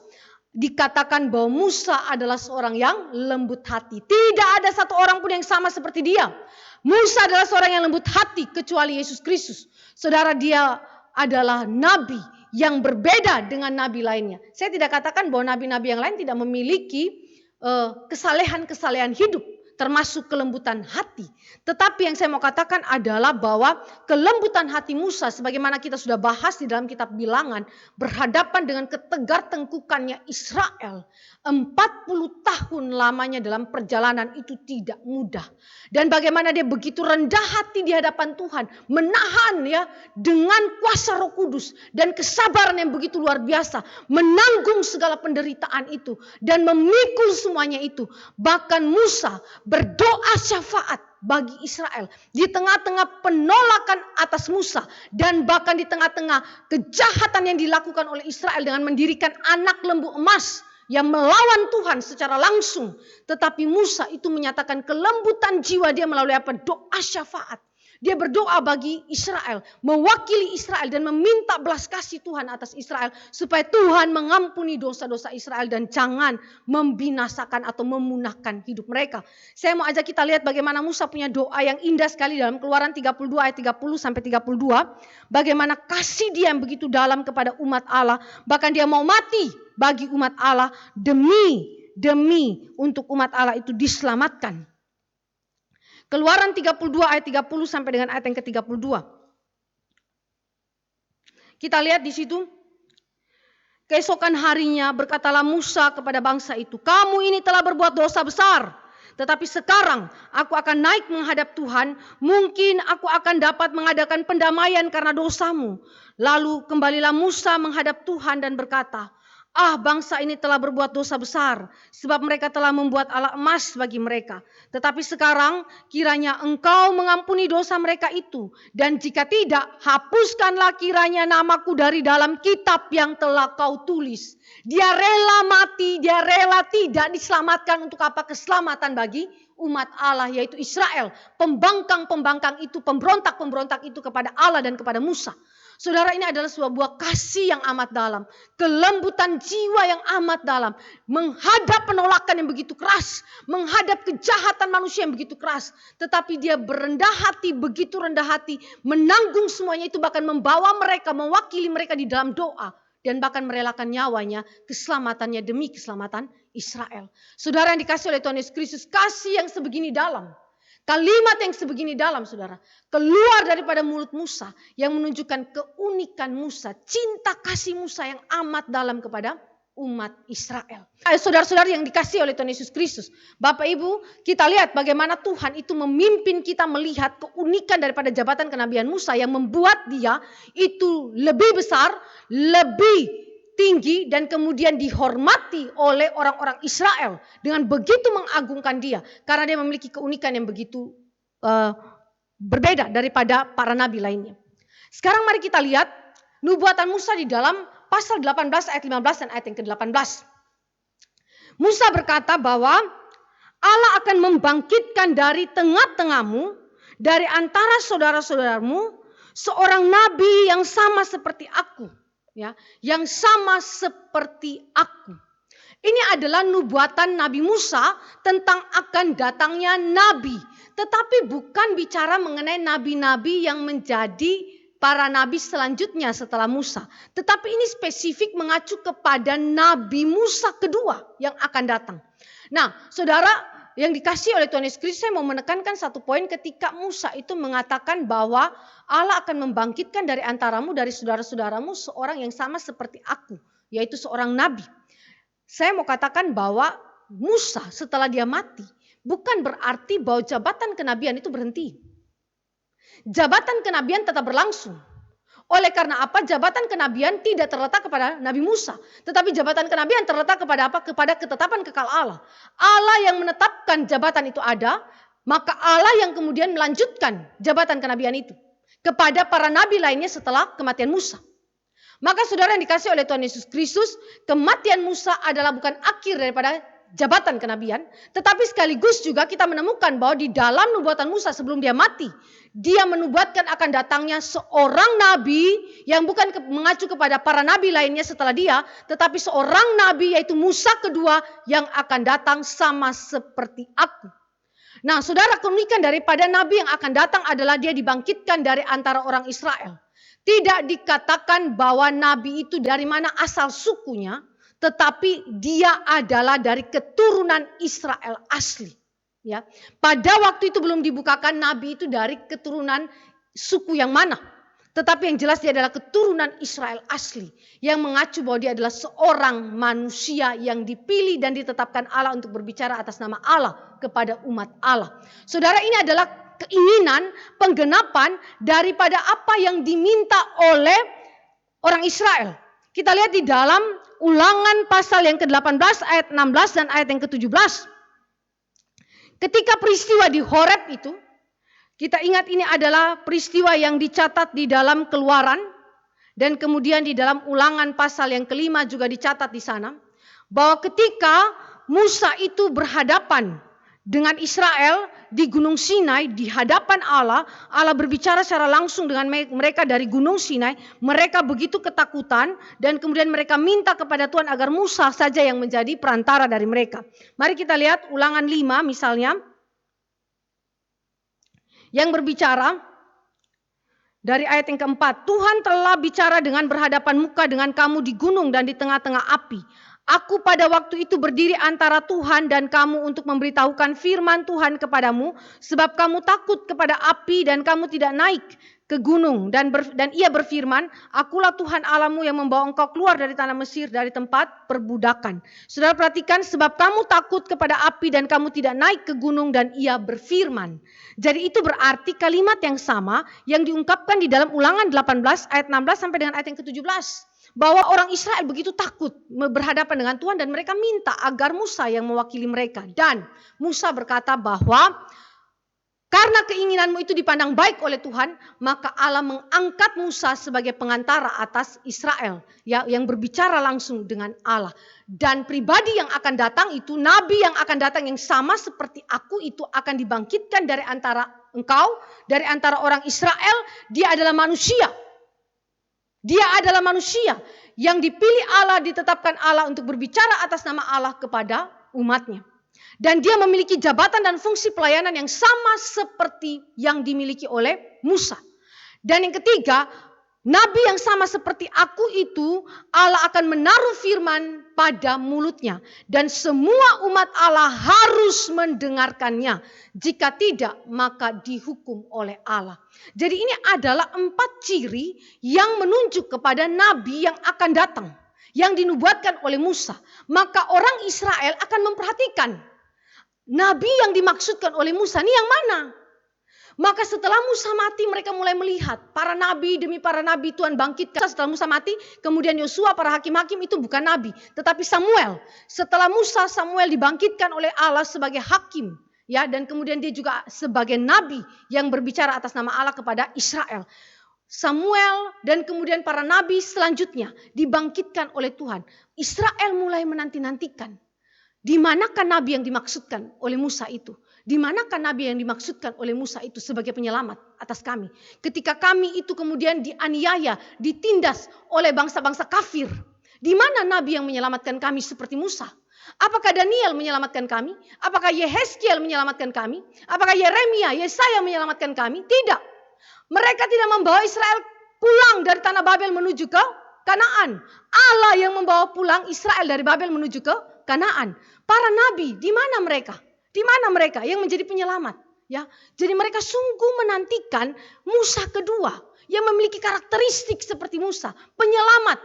dikatakan bahwa Musa adalah seorang yang lembut hati. Tidak ada satu orang pun yang sama seperti dia. Musa adalah seorang yang lembut hati kecuali Yesus Kristus. Saudara, dia adalah nabi yang berbeda dengan nabi lainnya. Saya tidak katakan bahwa nabi-nabi yang lain tidak memiliki kesalehan-kesalehan hidup. termasuk kelembutan hati. Tetapi yang saya mau katakan adalah bahwa kelembutan hati Musa, sebagaimana kita sudah bahas di dalam kitab Bilangan, berhadapan dengan ketegar tengkukannya Israel. 40 tahun lamanya dalam perjalanan itu tidak mudah. Dan bagaimana dia begitu rendah hati di hadapan Tuhan, menahan ya dengan kuasa Roh Kudus dan kesabaran yang begitu luar biasa, menanggung segala penderitaan itu dan memikul semuanya itu. Bahkan Musa berdoa syafaat bagi Israel di tengah-tengah penolakan atas Musa dan bahkan di tengah-tengah kejahatan yang dilakukan oleh Israel dengan mendirikan anak lembu emas yang melawan Tuhan secara langsung. Tetapi Musa itu menyatakan kelembutan jiwa dia melalui apa? Doa syafaat. Dia berdoa bagi Israel, mewakili Israel dan meminta belas kasih Tuhan atas Israel supaya Tuhan mengampuni dosa-dosa Israel dan jangan membinasakan atau memunahkan hidup mereka. Saya mau ajak kita lihat bagaimana Musa punya doa yang indah sekali dalam Keluaran 32 ayat 30 sampai 32. Bagaimana kasih dia yang begitu dalam kepada umat Allah, bahkan dia mau mati bagi umat Allah demi untuk umat Allah itu diselamatkan. Keluaran 32 ayat 30 sampai dengan ayat yang ke-32. Kita lihat di situ. Keesokan harinya berkatalah Musa kepada bangsa itu, "Kamu ini telah berbuat dosa besar. Tetapi sekarang aku akan naik menghadap Tuhan. Mungkin aku akan dapat mengadakan pendamaian karena dosamu." Lalu kembalilah Musa menghadap Tuhan dan berkata, bangsa ini telah berbuat dosa besar, sebab mereka telah membuat alat emas bagi mereka. Tetapi sekarang kiranya engkau mengampuni dosa mereka itu. Dan jika tidak, hapuskanlah kiranya namaku dari dalam kitab yang telah kau tulis. Dia rela mati, dia rela tidak diselamatkan untuk apa? Keselamatan bagi umat Allah, yaitu Israel. Pembangkang-pembangkang itu, pemberontak-pemberontak itu kepada Allah dan kepada Musa. Saudara, ini adalah sebuah buah kasih yang amat dalam. Kelembutan jiwa yang amat dalam. Menghadap penolakan yang begitu keras. Menghadap kejahatan manusia yang begitu keras. Tetapi dia berendah hati, begitu rendah hati. Menanggung semuanya itu, bahkan membawa mereka, mewakili mereka di dalam doa. Dan bahkan merelakan nyawanya, keselamatannya demi keselamatan Israel. Saudara yang dikasih oleh Tuhan Yesus Kristus, kasih yang sebegini dalam. Kalimat yang sebegini dalam, saudara, keluar daripada mulut Musa yang menunjukkan keunikan Musa, cinta kasih Musa yang amat dalam kepada umat Israel. Saudara-saudara yang dikasih oleh Tuhan Yesus Kristus, Bapak Ibu, kita lihat bagaimana Tuhan itu memimpin kita melihat keunikan daripada jabatan kenabian Musa yang membuat dia itu lebih besar, lebih tinggi dan kemudian dihormati oleh orang-orang Israel dengan begitu mengagungkan dia karena dia memiliki keunikan yang begitu berbeda daripada para nabi lainnya. Sekarang mari kita lihat nubuatan Musa di dalam pasal 18 ayat 15 dan ayat yang ke-18. Musa berkata bahwa Allah akan membangkitkan dari tengah-tengahmu, dari antara saudara-saudaramu, seorang nabi yang sama seperti aku. Ya, yang sama seperti aku. Ini adalah nubuatan Nabi Musa tentang akan datangnya nabi. Tetapi bukan bicara mengenai nabi-nabi yang menjadi para nabi selanjutnya setelah Musa. Tetapi ini spesifik mengacu kepada Nabi Musa kedua yang akan datang. Nah, saudara yang dikasih oleh Tuhan Yesus Kristus, saya mau menekankan satu poin ketika Musa itu mengatakan bahwa Allah akan membangkitkan dari antaramu, dari saudara-saudaramu seorang yang sama seperti aku, yaitu seorang nabi. Saya mau katakan bahwa Musa setelah dia mati bukan berarti bahwa jabatan kenabian itu berhenti. Jabatan kenabian tetap berlangsung. Oleh karena apa? Jabatan kenabian tidak terletak kepada Nabi Musa. Tetapi jabatan kenabian terletak kepada apa? Kepada ketetapan kekal Allah. Allah yang menetapkan jabatan itu ada, maka Allah yang kemudian melanjutkan jabatan kenabian itu kepada para nabi lainnya setelah kematian Musa. Maka saudara yang dikasih oleh Tuhan Yesus Kristus, kematian Musa adalah bukan akhir daripada jabatan kenabian, tetapi sekaligus juga kita menemukan bahwa di dalam nubuatan Musa sebelum dia mati, dia menubuatkan akan datangnya seorang nabi yang bukan mengacu kepada para nabi lainnya setelah dia, tetapi seorang nabi yaitu Musa kedua yang akan datang sama seperti aku. Nah, saudara, keunikan daripada nabi yang akan datang adalah dia dibangkitkan dari antara orang Israel. Tidak dikatakan bahwa nabi itu dari mana asal sukunya, tetapi dia adalah dari keturunan Israel asli. Ya, pada waktu itu belum dibukakan nabi itu dari keturunan suku yang mana. Tetapi yang jelas dia adalah keturunan Israel asli. Yang mengacu bahwa dia adalah seorang manusia yang dipilih dan ditetapkan Allah untuk berbicara atas nama Allah kepada umat Allah. Saudara, ini adalah keinginan penggenapan daripada apa yang diminta oleh orang Israel. Kita lihat di dalam Ulangan pasal yang ke-18 ayat 16 dan ayat yang ke-17. Ketika peristiwa di Horeb itu, kita ingat ini adalah peristiwa yang dicatat di dalam Keluaran dan kemudian di dalam Ulangan pasal yang ke-5 juga dicatat di sana, bahwa ketika Musa itu berhadapan dengan Israel di Gunung Sinai di hadapan Allah, Allah berbicara secara langsung dengan mereka dari Gunung Sinai. Mereka begitu ketakutan dan kemudian mereka minta kepada Tuhan agar Musa saja yang menjadi perantara dari mereka. Mari kita lihat Ulangan 5 misalnya, yang berbicara dari ayat yang keempat. Tuhan telah bicara dengan berhadapan muka dengan kamu di gunung dan di tengah-tengah api. Aku pada waktu itu berdiri antara Tuhan dan kamu untuk memberitahukan firman Tuhan kepadamu. Sebab kamu takut kepada api dan kamu tidak naik ke gunung. Dan ia berfirman, akulah Tuhan Allahmu yang membawa engkau keluar dari tanah Mesir, dari tempat perbudakan. Saudara perhatikan, sebab kamu takut kepada api dan kamu tidak naik ke gunung, dan ia berfirman. Jadi itu berarti kalimat yang sama yang diungkapkan di dalam Ulangan 18 ayat 16 sampai dengan ayat yang ke-17. Bahwa orang Israel begitu takut berhadapan dengan Tuhan dan mereka minta agar Musa yang mewakili mereka. Dan Musa berkata bahwa karena keinginanmu itu dipandang baik oleh Tuhan, maka Allah mengangkat Musa sebagai pengantara atas Israel, ya, yang berbicara langsung dengan Allah. Dan pribadi yang akan datang itu, nabi yang akan datang yang sama seperti aku itu akan dibangkitkan dari antara engkau, dari antara orang Israel. Dia adalah manusia. Dia adalah manusia yang dipilih Allah, ditetapkan Allah untuk berbicara atas nama Allah kepada umatnya. Dan dia memiliki jabatan dan fungsi pelayanan yang sama seperti yang dimiliki oleh Musa. Dan yang ketiga, nabi yang sama seperti aku itu, Allah akan menaruh firman pada mulutnya. Dan semua umat Allah harus mendengarkannya. Jika tidak, maka dihukum oleh Allah. Jadi ini adalah 4 ciri yang menunjuk kepada nabi yang akan datang. Yang dinubuatkan oleh Musa. Maka orang Israel akan memperhatikan. Nabi yang dimaksudkan oleh Musa ini yang mana? Maka setelah Musa mati mereka mulai melihat para nabi demi para nabi Tuhan bangkitkan. Setelah Musa mati kemudian Yosua, para hakim-hakim itu bukan nabi tetapi Samuel. Setelah Musa, Samuel dibangkitkan oleh Allah sebagai hakim, ya, dan kemudian dia juga sebagai nabi yang berbicara atas nama Allah kepada Israel. Samuel dan kemudian para nabi selanjutnya dibangkitkan oleh Tuhan. Israel mulai menanti-nantikan di manakah nabi yang dimaksudkan oleh Musa itu. Di manakah nabi yang dimaksudkan oleh Musa itu sebagai penyelamat atas kami? Ketika kami itu kemudian dianiaya, ditindas oleh bangsa-bangsa kafir. Di mana nabi yang menyelamatkan kami seperti Musa? Apakah Daniel menyelamatkan kami? Apakah Yehezkiel menyelamatkan kami? Apakah Yeremia, Yesaya menyelamatkan kami? Tidak. Mereka tidak membawa Israel pulang dari tanah Babel menuju ke Kanaan. Allah yang membawa pulang Israel dari Babel menuju ke Kanaan. Para nabi, di mana mereka? Di mana mereka yang menjadi penyelamat? Ya, jadi mereka sungguh menantikan Musa kedua yang memiliki karakteristik seperti Musa, penyelamat,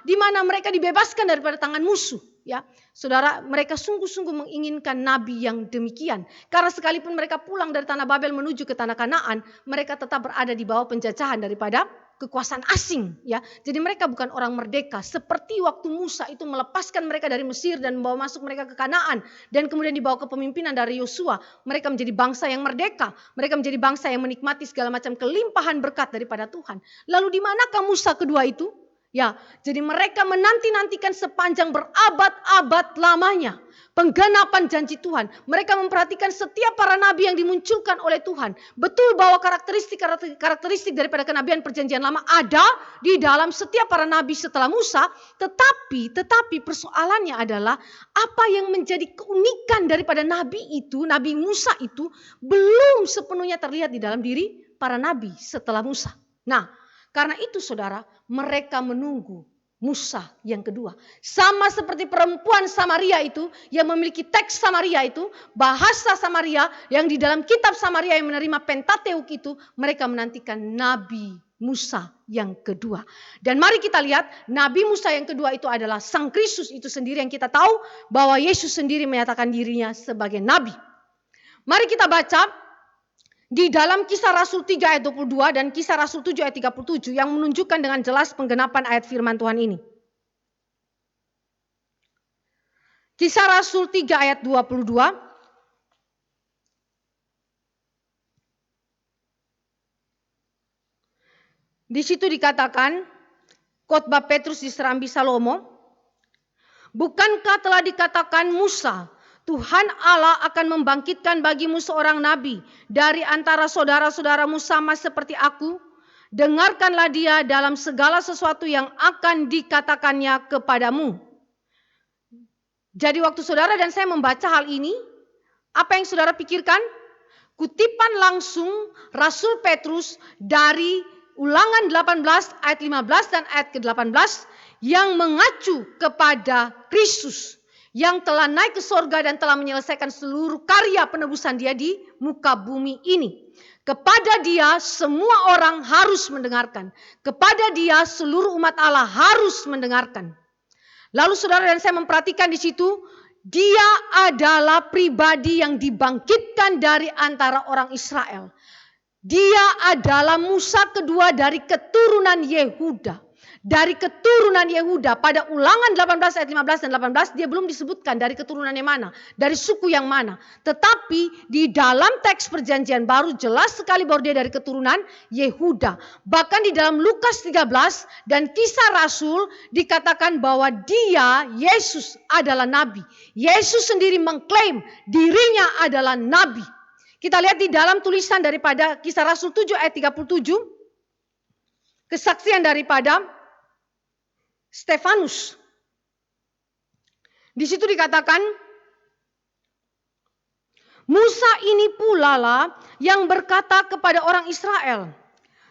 di mana mereka dibebaskan daripada tangan musuh. Ya, saudara, mereka sungguh-sungguh menginginkan nabi yang demikian. Karena sekalipun mereka pulang dari tanah Babel menuju ke tanah Kanaan, mereka tetap berada di bawah penjajahan daripada kekuasaan asing, ya. Jadi mereka bukan orang merdeka seperti waktu Musa itu melepaskan mereka dari Mesir dan membawa masuk mereka ke Kanaan dan kemudian dibawa kepemimpinan dari Yosua. Mereka menjadi bangsa yang merdeka, mereka menjadi bangsa yang menikmati segala macam kelimpahan berkat daripada Tuhan. Lalu di manakah Musa kedua itu? Ya, jadi mereka menanti-nantikan sepanjang berabad-abad lamanya penggenapan janji Tuhan. Mereka memperhatikan setiap para nabi yang dimunculkan oleh Tuhan. Betul bahwa karakteristik daripada kenabian perjanjian lama ada di dalam setiap para nabi setelah Musa. Tetapi persoalannya adalah apa yang menjadi keunikan daripada nabi itu, Nabi Musa itu belum sepenuhnya terlihat di dalam diri para nabi setelah Musa. Nah, karena itu saudara, mereka menunggu Musa yang kedua. Sama seperti perempuan Samaria itu yang memiliki teks Samaria itu, bahasa Samaria yang di dalam kitab Samaria yang menerima Pentateuk itu, mereka menantikan Nabi Musa yang kedua. Dan mari kita lihat Nabi Musa yang kedua itu adalah Sang Kristus itu sendiri yang kita tahu bahwa Yesus sendiri menyatakan dirinya sebagai Nabi. Mari kita baca di dalam Kisah Rasul 3 ayat 22 dan Kisah Rasul 7 ayat 37 yang menunjukkan dengan jelas penggenapan ayat firman Tuhan ini. Kisah Rasul 3 ayat 22. Di situ dikatakan khotbah Petrus di Serambi Salomo. Bukankah telah dikatakan Musa, Tuhan Allah akan membangkitkan bagimu seorang nabi dari antara saudara-saudaramu sama seperti aku. Dengarkanlah dia dalam segala sesuatu yang akan dikatakannya kepadamu. Jadi waktu saudara dan saya membaca hal ini, apa yang saudara pikirkan? Kutipan langsung Rasul Petrus dari Ulangan 18 ayat 15 dan ayat ke-18 yang mengacu kepada Kristus yang telah naik ke sorga dan telah menyelesaikan seluruh karya penebusan dia di muka bumi ini. Kepada dia semua orang harus mendengarkan. Kepada dia seluruh umat Allah harus mendengarkan. Lalu saudara dan saya memperhatikan di situ, dia adalah pribadi yang dibangkitkan dari antara orang Israel. Dia adalah Musa kedua dari keturunan Yehuda. Dari keturunan Yehuda pada Ulangan 18 ayat 15 dan 18 dia belum disebutkan dari keturunan yang mana, dari suku yang mana. Tetapi di dalam teks perjanjian baru jelas sekali bahwa dia dari keturunan Yehuda. Bahkan di dalam Lukas 13 dan Kisah Rasul dikatakan bahwa dia, Yesus adalah nabi. Yesus sendiri mengklaim dirinya adalah nabi. Kita lihat di dalam tulisan daripada Kisah Rasul 7 ayat 37. Kesaksian daripada Stefanus. Di situ dikatakan, Musa ini pula lah yang berkata kepada orang Israel,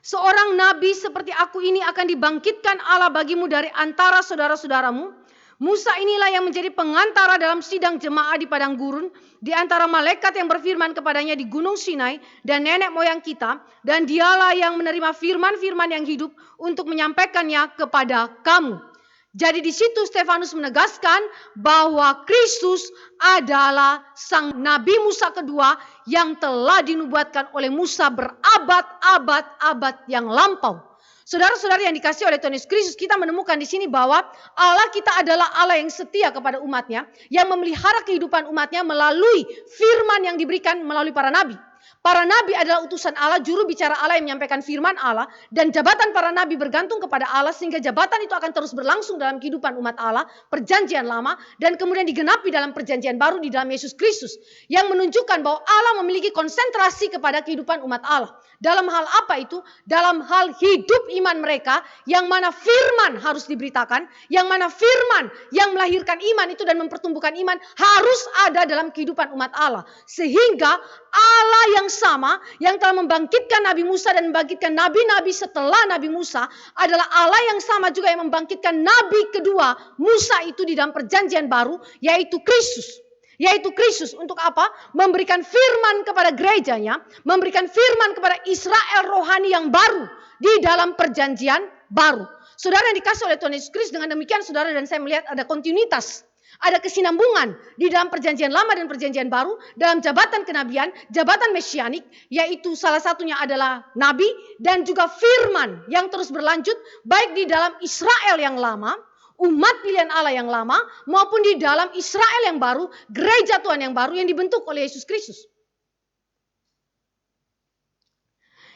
seorang nabi seperti aku ini akan dibangkitkan Allah bagimu dari antara saudara-saudaramu. Musa inilah yang menjadi pengantara dalam sidang jemaah di padang gurun, di antara malaikat yang berfirman kepadanya di gunung Sinai dan nenek moyang kita, dan dialah yang menerima firman-firman yang hidup untuk menyampaikannya kepada kamu. Jadi di situ Stefanus menegaskan bahwa Kristus adalah sang Nabi Musa kedua yang telah dinubuatkan oleh Musa berabad-abad yang lampau. Saudara-saudara yang dikasihi oleh Tuhan Yesus Kristus, kita menemukan di sini bahwa Allah kita adalah Allah yang setia kepada umatnya, yang memelihara kehidupan umatnya melalui firman yang diberikan melalui para nabi. Para nabi adalah utusan Allah, juru bicara Allah yang menyampaikan firman Allah, dan jabatan para nabi bergantung kepada Allah sehingga jabatan itu akan terus berlangsung dalam kehidupan umat Allah, perjanjian lama, dan kemudian digenapi dalam perjanjian baru di dalam Yesus Kristus, yang menunjukkan bahwa Allah memiliki konsentrasi kepada kehidupan umat Allah. Dalam hal apa itu? Dalam hal hidup iman mereka, yang mana firman harus diberitakan, yang mana firman yang melahirkan iman itu dan mempertumbuhkan iman harus ada dalam kehidupan umat Allah. Sehingga Allah yang sama yang telah membangkitkan Nabi Musa dan membangkitkan nabi-nabi setelah Nabi Musa adalah Allah yang sama juga yang membangkitkan nabi kedua Musa itu di dalam perjanjian baru, yaitu Kristus. Yaitu Kristus untuk apa? Memberikan firman kepada gerejanya, memberikan firman kepada Israel rohani yang baru di dalam perjanjian baru. Saudara yang dikasih oleh Tuhan Yesus Kristus, dengan demikian saudara dan saya melihat ada kontinuitas, ada kesinambungan di dalam perjanjian lama dan perjanjian baru dalam jabatan kenabian, jabatan mesianik, yaitu salah satunya adalah nabi dan juga firman yang terus berlanjut baik di dalam Israel yang lama, umat pilihan Allah yang lama, maupun di dalam Israel yang baru, gereja Tuhan yang baru yang dibentuk oleh Yesus Kristus.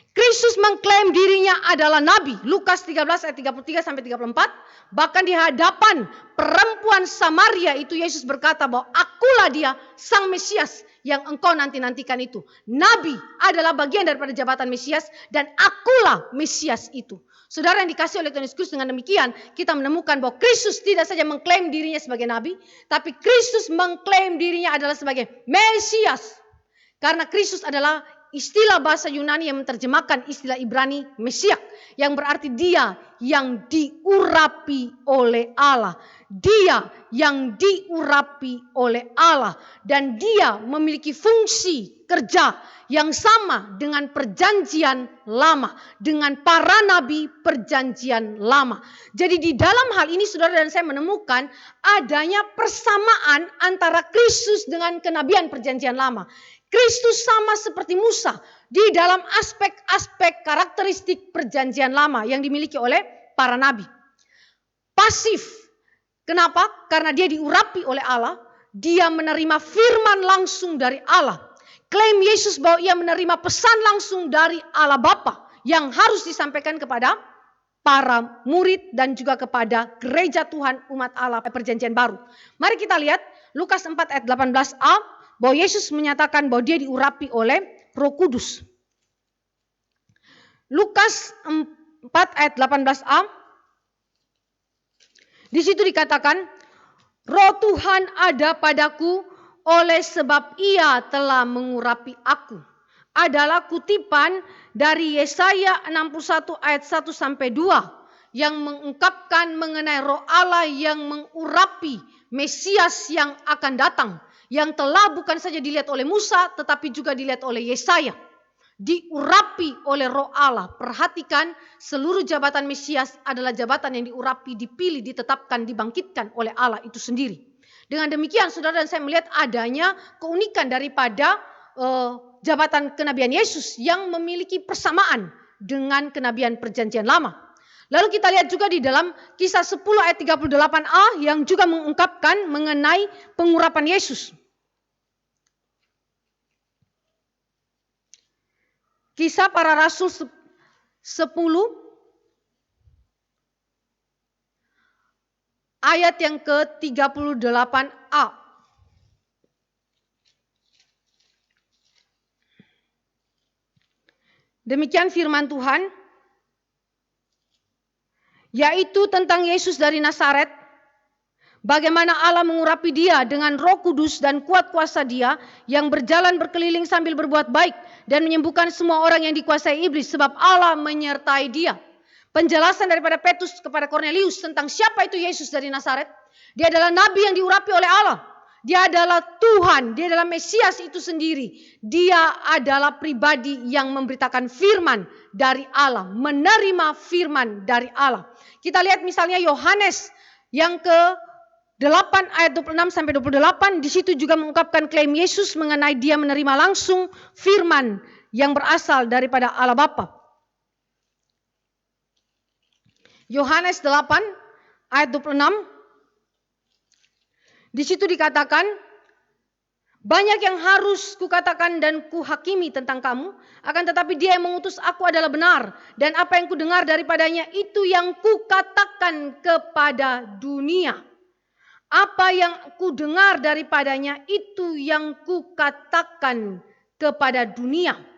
Kristus mengklaim dirinya adalah nabi. Lukas 13 ayat 33 sampai 34. Bahkan di hadapan perempuan Samaria itu Yesus berkata bahwa akulah dia sang Mesias yang engkau nanti-nantikan itu. Nabi adalah bagian daripada jabatan Mesias dan akulah Mesias itu. Saudara yang dikasih oleh Tuhan Yesus Kristus, dengan demikian kita menemukan bahwa Kristus tidak saja mengklaim dirinya sebagai nabi, tapi Kristus mengklaim dirinya adalah sebagai Mesias. Karena Kristus adalah istilah bahasa Yunani yang menerjemahkan istilah Ibrani Mesias, yang berarti dia yang diurapi oleh Allah. Dia yang diurapi oleh Allah. Dan dia memiliki fungsi kerja yang sama dengan perjanjian lama. Dengan para nabi perjanjian lama. Jadi di dalam hal ini saudara dan saya menemukan adanya persamaan antara Kristus dengan kenabian perjanjian lama. Kristus sama seperti Musa di dalam aspek-aspek karakteristik perjanjian lama yang dimiliki oleh para nabi. Pasif. Kenapa? Karena dia diurapi oleh Allah. Dia menerima firman langsung dari Allah. Klaim Yesus bahwa ia menerima pesan langsung dari Allah Bapa yang harus disampaikan kepada para murid dan juga kepada gereja Tuhan umat Allah perjanjian baru. Mari kita lihat Lukas 4 ayat 18a. Bahwa Yesus menyatakan bahwa dia diurapi oleh Roh Kudus. Lukas 4 ayat 18a. Di situ dikatakan, Roh Tuhan ada padaku oleh sebab ia telah mengurapi aku. Adalah kutipan dari Yesaya 61 ayat 1 sampai 2 yang mengungkapkan mengenai Roh Allah yang mengurapi Mesias yang akan datang. Yang telah bukan saja dilihat oleh Musa, tetapi juga dilihat oleh Yesaya. Diurapi oleh Roh Allah. Perhatikan, seluruh jabatan Mesias adalah jabatan yang diurapi, dipilih, ditetapkan, dibangkitkan oleh Allah itu sendiri. Dengan demikian, saudara dan saya melihat adanya keunikan daripada jabatan kenabian Yesus yang memiliki persamaan dengan kenabian perjanjian lama. Lalu kita lihat juga di dalam Kisah 10 ayat 38a yang juga mengungkapkan mengenai pengurapan Yesus. Kisah Para Rasul 10 ayat yang ke-38a. Demikian firman Tuhan, yaitu tentang Yesus dari Nazaret, bagaimana Allah mengurapi dia dengan Roh Kudus dan kuat kuasa dia yang berjalan berkeliling sambil berbuat baik dan menyembuhkan semua orang yang dikuasai iblis sebab Allah menyertai dia. Penjelasan daripada Petrus kepada Kornelius tentang siapa itu Yesus dari Nazaret. Dia adalah nabi yang diurapi oleh Allah. Dia adalah Tuhan, dia adalah Mesias itu sendiri. Dia adalah pribadi yang memberitakan firman dari Allah, menerima firman dari Allah. Kita lihat misalnya Yohanes yang ke-8 ayat 26 sampai 28, di situ juga mengungkapkan klaim Yesus mengenai dia menerima langsung firman yang berasal daripada Allah Bapa. Yohanes 8 ayat 26. Di situ dikatakan, banyak yang harus kukatakan dan kuhakimi tentang kamu, akan tetapi dia yang mengutus aku adalah benar, dan apa yang kudengar daripadanya itu yang kukatakan kepada dunia. Apa yang kudengar daripadanya itu yang kukatakan kepada dunia.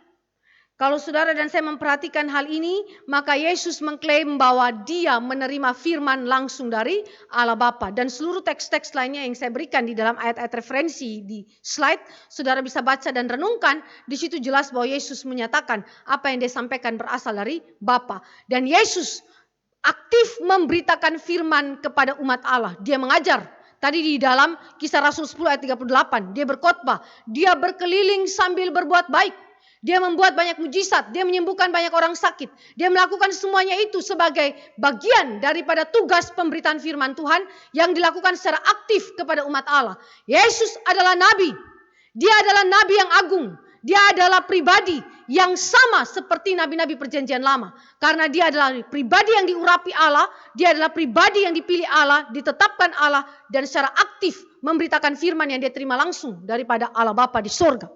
Kalau saudara dan saya memperhatikan hal ini, maka Yesus mengklaim bahwa dia menerima firman langsung dari Allah Bapa. Dan seluruh teks-teks lainnya yang saya berikan di dalam ayat-ayat referensi di slide, saudara bisa baca dan renungkan. Di situ jelas bahwa Yesus menyatakan apa yang dia sampaikan berasal dari Bapa. Dan Yesus aktif memberitakan firman kepada umat Allah. Dia mengajar. Tadi di dalam Kisah Rasul 10 ayat 38, dia berkhotbah. Dia berkeliling sambil berbuat baik. Dia membuat banyak mujizat, dia menyembuhkan banyak orang sakit. Dia melakukan semuanya itu sebagai bagian daripada tugas pemberitaan firman Tuhan yang dilakukan secara aktif kepada umat Allah. Yesus adalah nabi. Dia adalah nabi yang agung. Dia adalah pribadi yang sama seperti nabi-nabi perjanjian lama. Karena dia adalah pribadi yang diurapi Allah, dia adalah pribadi yang dipilih Allah, ditetapkan Allah, dan secara aktif memberitakan firman yang dia terima langsung daripada Allah Bapa di sorga.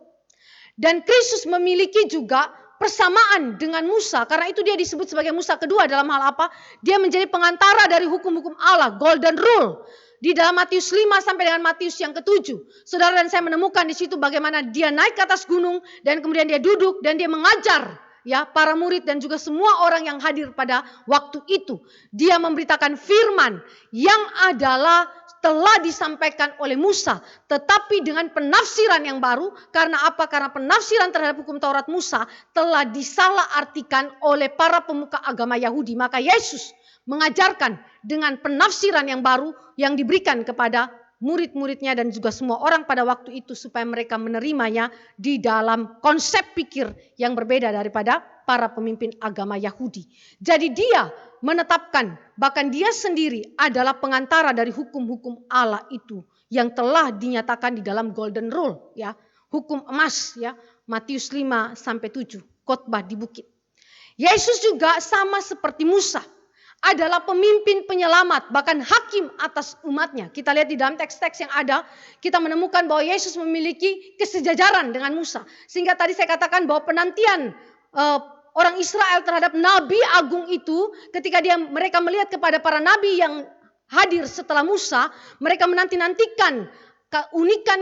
Dan Kristus memiliki juga persamaan dengan Musa. Karena itu dia disebut sebagai Musa kedua dalam hal apa? Dia menjadi pengantara dari hukum-hukum Allah. Golden rule. Di dalam Matius 5 sampai dengan Matius yang ke-7. Saudara dan saya menemukan di situ bagaimana dia naik ke atas gunung. Dan kemudian dia duduk dan dia mengajar. Ya, para murid dan juga semua orang yang hadir pada waktu itu. Dia memberitakan firman yang adalah telah disampaikan oleh Musa, tetapi dengan penafsiran yang baru. Karena apa? Karena penafsiran terhadap hukum Taurat Musa telah disalahartikan oleh para pemuka agama Yahudi. Maka Yesus mengajarkan dengan penafsiran yang baru yang diberikan kepada murid-muridnya dan juga semua orang pada waktu itu supaya mereka menerimanya di dalam konsep pikir yang berbeda daripada para pemimpin agama Yahudi. Jadi dia menetapkan, bahkan dia sendiri adalah pengantara dari hukum-hukum Allah itu yang telah dinyatakan di dalam Golden Rule, ya, hukum emas, ya, Matius 5-7, khotbah di bukit. Yesus juga sama seperti Musa, adalah pemimpin penyelamat, bahkan hakim atas umatnya. Kita lihat di dalam teks-teks yang ada, kita menemukan bahwa Yesus memiliki kesejajaran dengan Musa. Sehingga tadi saya katakan bahwa penantian orang Israel terhadap Nabi Agung itu, ketika mereka melihat kepada para nabi yang hadir setelah Musa, mereka menanti-nantikan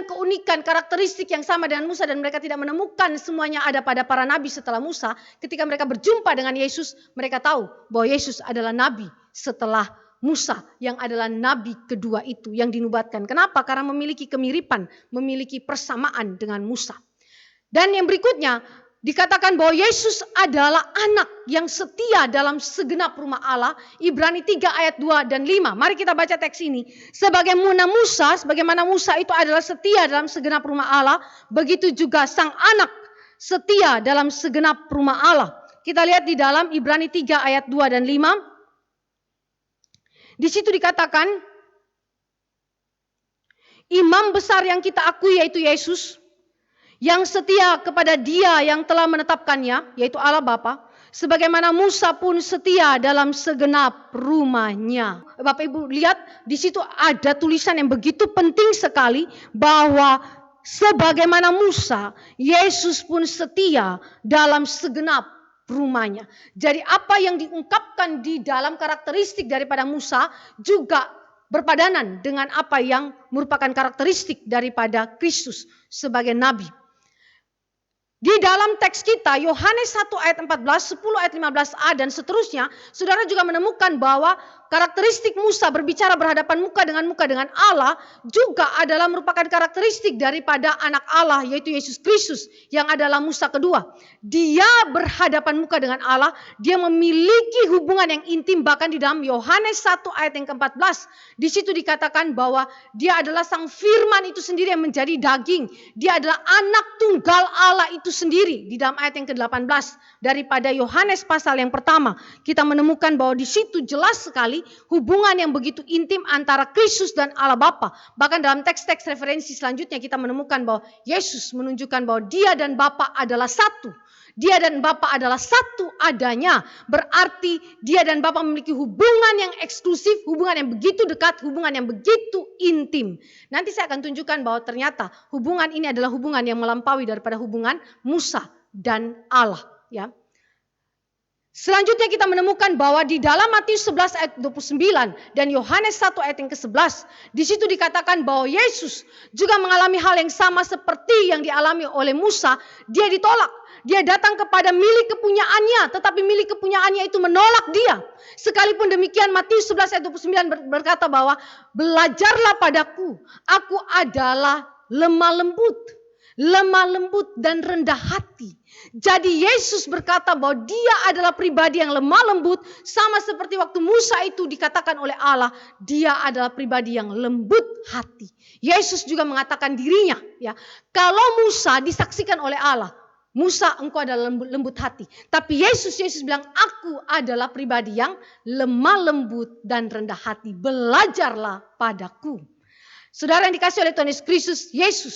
keunikan karakteristik yang sama dengan Musa, dan mereka tidak menemukan semuanya ada pada para nabi setelah Musa. Ketika mereka berjumpa dengan Yesus, mereka tahu bahwa Yesus adalah nabi setelah Musa yang adalah nabi kedua itu yang dinubuatkan. Kenapa? Karena memiliki kemiripan, memiliki persamaan dengan Musa. Dan yang berikutnya dikatakan bahwa Yesus adalah anak yang setia dalam segenap rumah Allah. Ibrani 3 ayat 2 dan 5. Mari kita baca teks ini. Sebagaimana Musa itu adalah setia dalam segenap rumah Allah, begitu juga sang anak setia dalam segenap rumah Allah. Kita lihat di dalam Ibrani 3 ayat 2 dan 5. Di situ dikatakan, imam besar yang kita akui yaitu Yesus, yang setia kepada Dia yang telah menetapkannya, yaitu Allah Bapa, sebagaimana Musa pun setia dalam segenap rumahnya. Bapak Ibu lihat di situ ada tulisan yang begitu penting sekali, bahwa sebagaimana Musa, Yesus pun setia dalam segenap rumahnya. Jadi apa yang diungkapkan di dalam karakteristik daripada Musa juga berpadanan dengan apa yang merupakan karakteristik daripada Kristus sebagai nabi. Di dalam teks kita, Yohanes 1 ayat 14, 10 ayat 15a dan seterusnya, saudara juga menemukan bahwa karakteristik Musa berbicara berhadapan muka dengan Allah juga adalah merupakan karakteristik daripada anak Allah, yaitu Yesus Kristus yang adalah Musa kedua. Dia berhadapan muka dengan Allah, dia memiliki hubungan yang intim, bahkan di dalam Yohanes 1 ayat yang ke-14. Di situ dikatakan bahwa dia adalah sang firman itu sendiri yang menjadi daging. Dia adalah anak tunggal Allah itu sendiri. Di dalam ayat yang ke-18 daripada Yohanes pasal yang pertama, kita menemukan bahwa di situ jelas sekali hubungan yang begitu intim antara Kristus dan Allah Bapa. Bahkan dalam teks-teks referensi selanjutnya kita menemukan bahwa Yesus menunjukkan bahwa Dia dan Bapa adalah satu. Dia dan Bapa adalah satu adanya. Berarti Dia dan Bapa memiliki hubungan yang eksklusif, hubungan yang begitu dekat, hubungan yang begitu intim. Nanti saya akan tunjukkan bahwa ternyata hubungan ini adalah hubungan yang melampaui daripada hubungan Musa dan Allah, ya. Selanjutnya kita menemukan bahwa di dalam Matius 11 ayat 29 dan Yohanes 1 ayat yang ke-11, di situ dikatakan bahwa Yesus juga mengalami hal yang sama seperti yang dialami oleh Musa. Dia ditolak. Dia datang kepada milik kepunyaannya, tetapi milik kepunyaannya itu menolak dia. Sekalipun demikian, Matius 11 ayat 29 berkata bahwa belajarlah padaku, aku adalah lemah lembut dan rendah hati. Jadi Yesus berkata bahwa Dia adalah pribadi yang lemah lembut, sama seperti waktu Musa itu dikatakan oleh Allah, Dia adalah pribadi yang lembut hati. Yesus juga mengatakan dirinya, ya, kalau Musa disaksikan oleh Allah, Musa engkau adalah lembut hati. Tapi Yesus bilang, aku adalah pribadi yang lemah lembut dan rendah hati. Belajarlah padaku. Saudara yang dikasih oleh Tuhan Yesus Kristus, Yesus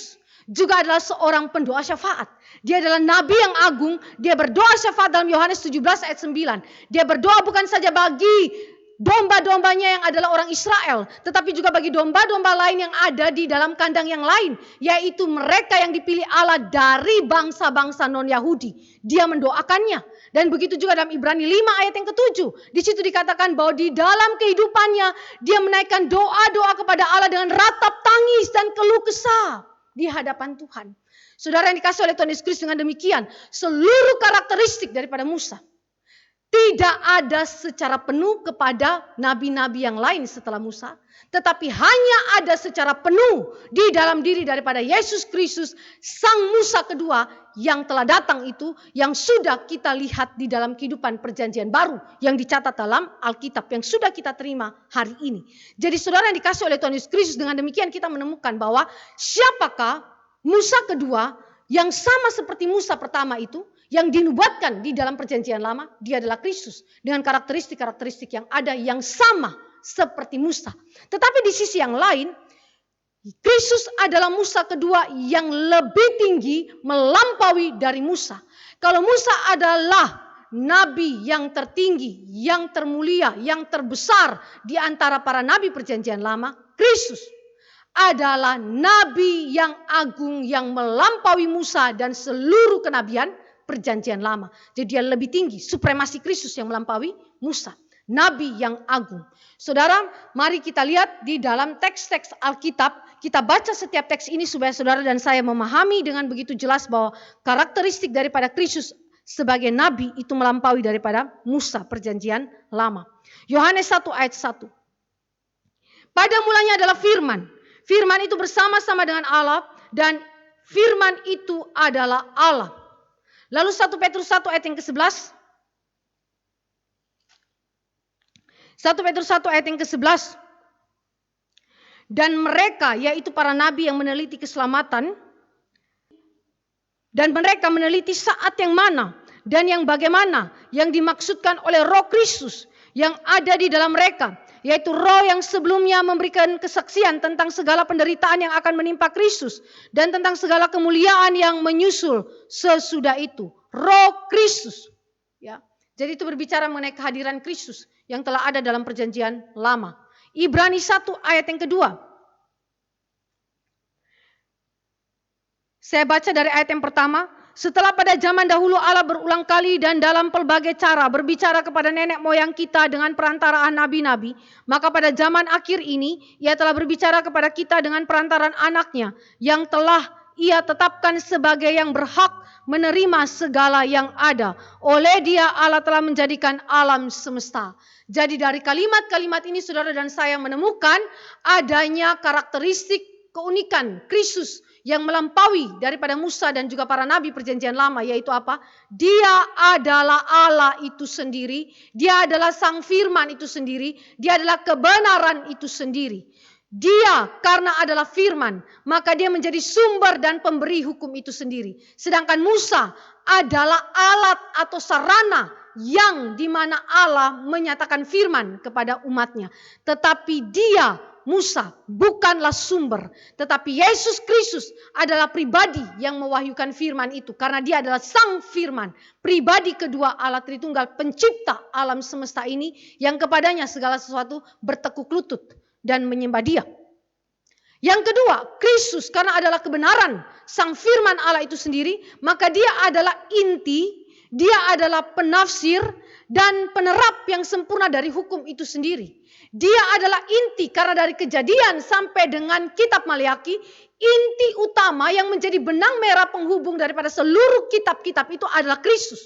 juga adalah seorang pendoa syafaat. Dia adalah nabi yang agung. Dia berdoa syafaat dalam Yohanes 17 ayat 9. Dia berdoa bukan saja bagi domba-dombanya yang adalah orang Israel, tetapi juga bagi domba-domba lain yang ada di dalam kandang yang lain, yaitu mereka yang dipilih Allah dari bangsa-bangsa non-Yahudi. Dia mendoakannya. Dan begitu juga dalam Ibrani 5 ayat yang ke-7. Di situ dikatakan bahwa di dalam kehidupannya dia menaikkan doa-doa kepada Allah dengan ratap tangis dan keluh kesah di hadapan Tuhan. Saudara yang dikasih oleh Tuhan Yesus Kristus, dengan demikian seluruh karakteristik daripada Musa, tidak ada secara penuh kepada nabi-nabi yang lain setelah Musa, tetapi hanya ada secara penuh di dalam diri daripada Yesus Kristus, Sang Musa kedua yang telah datang itu, yang sudah kita lihat di dalam kehidupan perjanjian baru yang dicatat dalam Alkitab yang sudah kita terima hari ini. Jadi saudara yang dikasih oleh Tuhan Yesus Kristus, dengan demikian kita menemukan bahwa siapakah Musa kedua yang sama seperti Musa pertama itu, yang dinubuatkan di dalam perjanjian lama. Dia adalah Kristus dengan karakteristik-karakteristik yang ada yang sama seperti Musa. Tetapi di sisi yang lain, Kristus adalah Musa kedua yang lebih tinggi melampaui dari Musa. Kalau Musa adalah nabi yang tertinggi, yang termulia, yang terbesar di antara para nabi perjanjian lama, Kristus adalah nabi yang agung yang melampaui Musa dan seluruh kenabian perjanjian lama. Jadi dia lebih tinggi, supremasi Kristus yang melampaui Musa, nabi yang agung. Saudara, mari kita lihat di dalam teks-teks Alkitab. Kita baca setiap teks ini supaya saudara dan saya memahami dengan begitu jelas bahwa karakteristik daripada Kristus sebagai nabi itu melampaui daripada Musa perjanjian lama. Yohanes 1 ayat 1. Pada mulanya adalah firman. Firman itu bersama-sama dengan Allah dan firman itu adalah Allah. Lalu 1 Petrus 1 ayat yang ke-11. 1 Petrus 1 ayat yang ke-11. Dan mereka, yaitu para nabi yang meneliti keselamatan, dan mereka meneliti saat yang mana dan yang bagaimana yang dimaksudkan oleh Roh Kristus yang ada di dalam mereka, yaitu Roh yang sebelumnya memberikan kesaksian tentang segala penderitaan yang akan menimpa Kristus dan tentang segala kemuliaan yang menyusul sesudah itu. Roh Kristus, ya. Jadi itu berbicara mengenai kehadiran Kristus yang telah ada dalam perjanjian lama. Ibrani 1 ayat yang kedua. Saya baca dari ayat yang pertama. Setelah pada zaman dahulu Allah berulang kali dan dalam pelbagai cara berbicara kepada nenek moyang kita dengan perantaraan nabi-nabi, maka pada zaman akhir ini Ia telah berbicara kepada kita dengan perantaraan anaknya yang telah Ia tetapkan sebagai yang berhak menerima segala yang ada. Oleh Dia Allah telah menjadikan alam semesta. Jadi dari kalimat-kalimat ini saudara dan saya menemukan adanya karakteristik keunikan Kristus yang melampaui daripada Musa dan juga para nabi perjanjian lama, yaitu apa? Dia adalah Allah itu sendiri, dia adalah Sang Firman itu sendiri, dia adalah kebenaran itu sendiri. Dia karena adalah firman, maka dia menjadi sumber dan pemberi hukum itu sendiri. Sedangkan Musa adalah alat atau sarana yang dimana Allah menyatakan firman kepada umatnya. Tetapi dia, Musa, bukanlah sumber. Tetapi Yesus Kristus adalah pribadi yang mewahyukan firman itu. Karena dia adalah Sang Firman. Pribadi kedua Allah Tritunggal, pencipta alam semesta ini, yang kepadanya segala sesuatu bertekuk lutut dan menyembah Dia. Yang kedua, Kristus karena adalah kebenaran Sang Firman Allah itu sendiri, maka Dia adalah inti, Dia adalah penafsir dan penerap yang sempurna dari hukum itu sendiri. Dia adalah inti karena dari Kejadian sampai dengan kitab Maleakhi, inti utama yang menjadi benang merah penghubung daripada seluruh kitab-kitab itu adalah Kristus.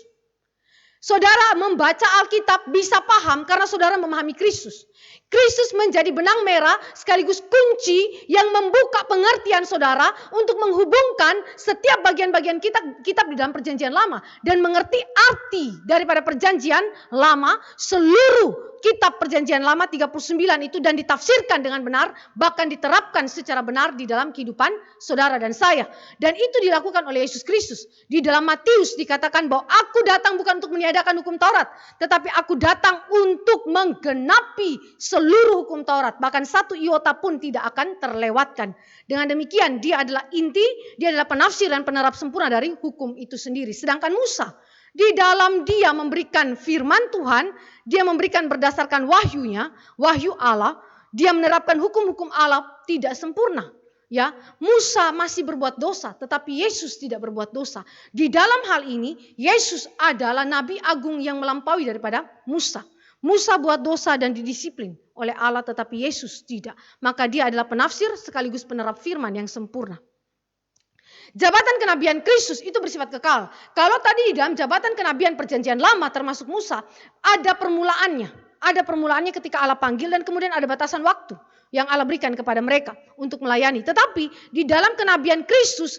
Saudara membaca Alkitab bisa paham karena saudara memahami Kristus. Kristus menjadi benang merah sekaligus kunci yang membuka pengertian saudara untuk menghubungkan setiap bagian-bagian kitab di dalam perjanjian lama. Dan mengerti arti daripada perjanjian lama, seluruh kitab perjanjian lama 39 itu dan ditafsirkan dengan benar, bahkan diterapkan secara benar di dalam kehidupan saudara dan saya. Dan itu dilakukan oleh Yesus Kristus. Di dalam Matius dikatakan bahwa aku datang bukan untuk meniadakan hukum Taurat, tetapi aku datang untuk menggenapi seluruh hukum Taurat. Bahkan satu iota pun tidak akan terlewatkan. Dengan demikian dia adalah inti, dia adalah penafsir dan penerap sempurna dari hukum itu sendiri. Sedangkan Musa, di dalam dia memberikan firman Tuhan, dia memberikan berdasarkan wahyunya, wahyu Allah, dia menerapkan hukum-hukum Allah tidak sempurna. Ya, Musa masih berbuat dosa, tetapi Yesus tidak berbuat dosa. Di dalam hal ini, Yesus adalah Nabi Agung yang melampaui daripada Musa. Musa buat dosa dan didisiplin oleh Allah, tetapi Yesus tidak. Maka dia adalah penafsir sekaligus penerap firman yang sempurna. Jabatan kenabian Kristus itu bersifat kekal. Kalau tadi di dalam jabatan kenabian perjanjian lama termasuk Musa, ada permulaannya. Ada permulaannya ketika Allah panggil dan kemudian ada batasan waktu yang Allah berikan kepada mereka untuk melayani. Tetapi di dalam kenabian Kristus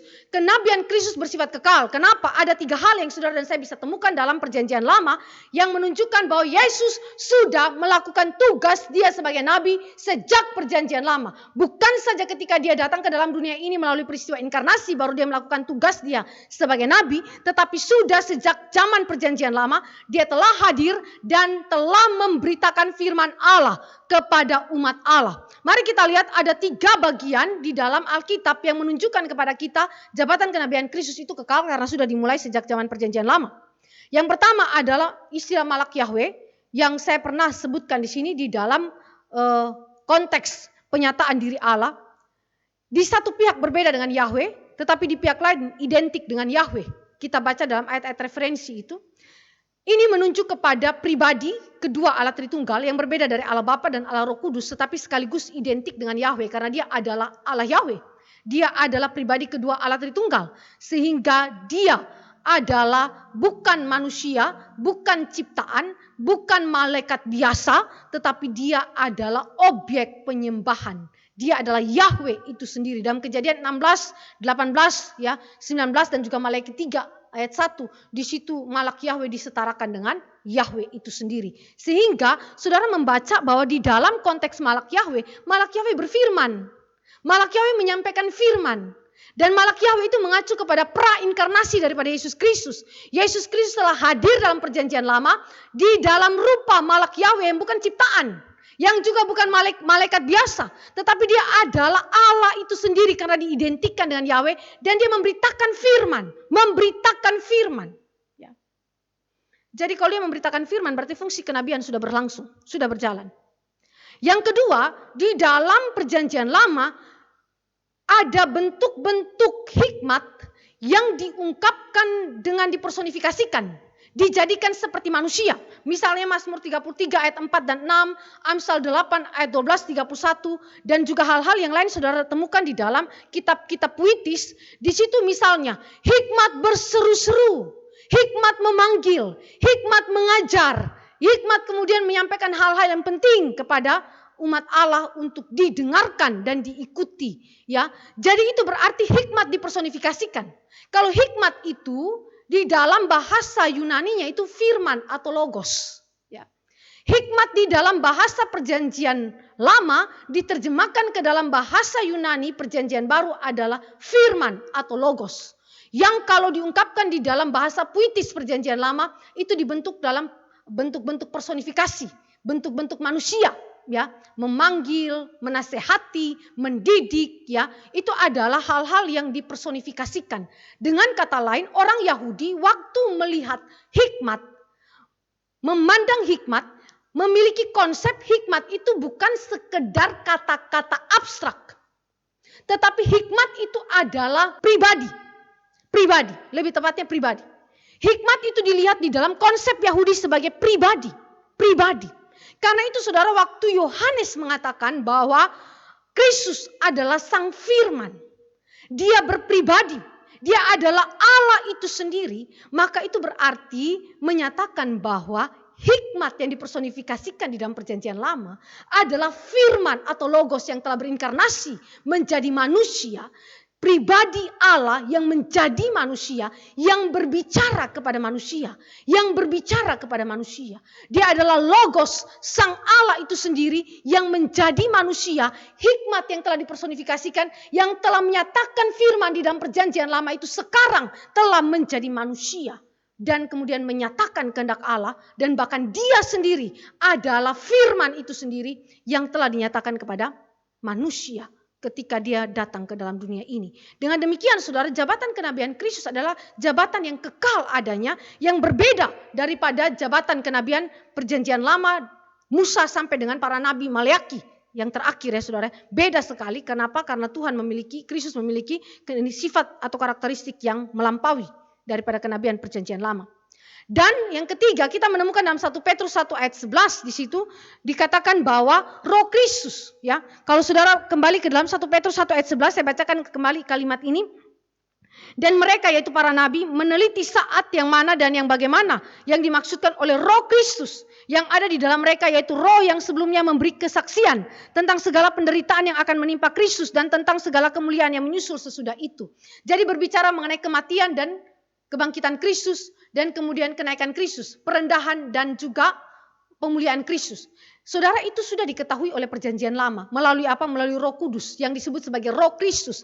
bersifat kekal. Kenapa? Ada 3 hal yang saudara dan saya bisa temukan dalam perjanjian lama yang menunjukkan bahwa Yesus sudah melakukan tugas dia sebagai nabi sejak perjanjian lama. Bukan saja ketika dia datang ke dalam dunia ini melalui peristiwa inkarnasi baru dia melakukan tugas dia sebagai nabi, tetapi sudah sejak zaman perjanjian lama dia telah hadir dan telah memberitakan firman Allah kepada umat Allah. Mari kita lihat ada 3 bagian di dalam Alkitab yang menunjukkan kepada kita jabatan kenabian Kristus itu kekal karena sudah dimulai sejak zaman perjanjian lama. Yang pertama adalah istilah Malak Yahweh yang saya pernah sebutkan di sini di dalam konteks penyataan diri Allah. Di satu pihak berbeda dengan Yahweh, tetapi di pihak lain identik dengan Yahweh. Kita baca dalam ayat-ayat referensi itu. Ini menunjuk kepada pribadi kedua Allah Tritunggal yang berbeda dari Allah Bapa dan Allah Roh Kudus, tetapi sekaligus identik dengan Yahweh karena dia adalah Allah Yahweh. Dia adalah pribadi kedua Allah Tritunggal, sehingga dia adalah bukan manusia, bukan ciptaan, bukan malaikat biasa, tetapi dia adalah objek penyembahan. Dia adalah Yahweh itu sendiri. Dalam Kejadian 16, 18, 19 dan juga Malaikat 3 ayat 1, di situ Malak Yahweh disetarakan dengan Yahweh itu sendiri. Sehingga saudara membaca bahwa di dalam konteks Malak Yahweh berfirman. Malak Yahweh menyampaikan firman. Dan Malak Yahweh itu mengacu kepada pra-inkarnasi daripada Yesus Kristus. Yesus Kristus telah hadir dalam perjanjian lama di dalam rupa Malak Yahweh yang bukan ciptaan. Yang juga bukan malaikat biasa. Tetapi dia adalah Allah itu sendiri karena diidentikan dengan Yahweh. Dan dia memberitakan firman. Ya. Jadi kalau dia memberitakan firman berarti fungsi kenabian sudah berlangsung. Sudah berjalan. Yang kedua, di dalam perjanjian lama ada bentuk-bentuk hikmat yang diungkapkan dengan dipersonifikasikan. Dijadikan seperti manusia. Misalnya Mazmur 33 ayat 4 dan 6, Amsal 8 ayat 12, 31, dan juga hal-hal yang lain saudara temukan di dalam kitab-kitab puitis. Di situ misalnya, hikmat berseru-seru, hikmat memanggil, hikmat mengajar, hikmat kemudian menyampaikan hal-hal yang penting kepada umat Allah untuk didengarkan dan diikuti. Ya, jadi itu berarti hikmat dipersonifikasikan. Kalau hikmat itu di dalam bahasa Yunaninya itu firman atau logos. Ya. Hikmat di dalam bahasa perjanjian lama diterjemahkan ke dalam bahasa Yunani perjanjian baru adalah firman atau logos. Yang kalau diungkapkan di dalam bahasa puitis perjanjian lama itu dibentuk dalam bentuk-bentuk personifikasi, bentuk-bentuk manusia. Ya, memanggil, menasehati, mendidik, ya, itu adalah hal-hal yang dipersonifikasikan. Dengan kata lain, orang Yahudi waktu melihat hikmat, memandang hikmat, memiliki konsep hikmat itu bukan sekedar kata-kata abstrak. Tetapi hikmat itu adalah pribadi, lebih tepatnya pribadi. Hikmat itu dilihat di dalam konsep Yahudi sebagai pribadi. Karena itu saudara, waktu Yohanes mengatakan bahwa Kristus adalah sang firman, dia berpribadi, dia adalah Allah itu sendiri, maka itu berarti menyatakan bahwa hikmat yang dipersonifikasikan di dalam perjanjian lama adalah firman atau logos yang telah berinkarnasi menjadi manusia. Pribadi Allah yang menjadi manusia, yang berbicara kepada manusia, Dia adalah logos, sang Allah itu sendiri yang menjadi manusia, hikmat yang telah dipersonifikasikan, yang telah menyatakan firman di dalam perjanjian lama itu sekarang telah menjadi manusia. Dan kemudian menyatakan kehendak Allah, dan bahkan dia sendiri adalah firman itu sendiri yang telah dinyatakan kepada manusia. Ketika dia datang ke dalam dunia ini. Dengan demikian saudara, jabatan kenabian Kristus adalah jabatan yang kekal adanya, yang berbeda daripada jabatan kenabian perjanjian lama Musa sampai dengan para nabi Maleaki yang terakhir ya saudara. Beda sekali. Kenapa? Karena Kristus memiliki sifat atau karakteristik yang melampaui daripada kenabian perjanjian lama. Dan yang ketiga, kita menemukan dalam 1 Petrus 1 ayat 11 di situ dikatakan bahwa Roh Kristus, ya. Kalau saudara kembali ke dalam 1 Petrus 1 ayat 11, saya bacakan kembali kalimat ini. Dan mereka yaitu para nabi meneliti saat yang mana dan yang bagaimana yang dimaksudkan oleh Roh Kristus yang ada di dalam mereka, yaitu Roh yang sebelumnya memberi kesaksian tentang segala penderitaan yang akan menimpa Kristus dan tentang segala kemuliaan yang menyusul sesudah itu. Jadi berbicara mengenai kematian dan kebangkitan Kristus dan kemudian kenaikan Kristus, perendahan dan juga pemuliaan Kristus. Saudara, itu sudah diketahui oleh perjanjian lama. Melalui apa? Melalui Roh Kudus yang disebut sebagai Roh Kristus.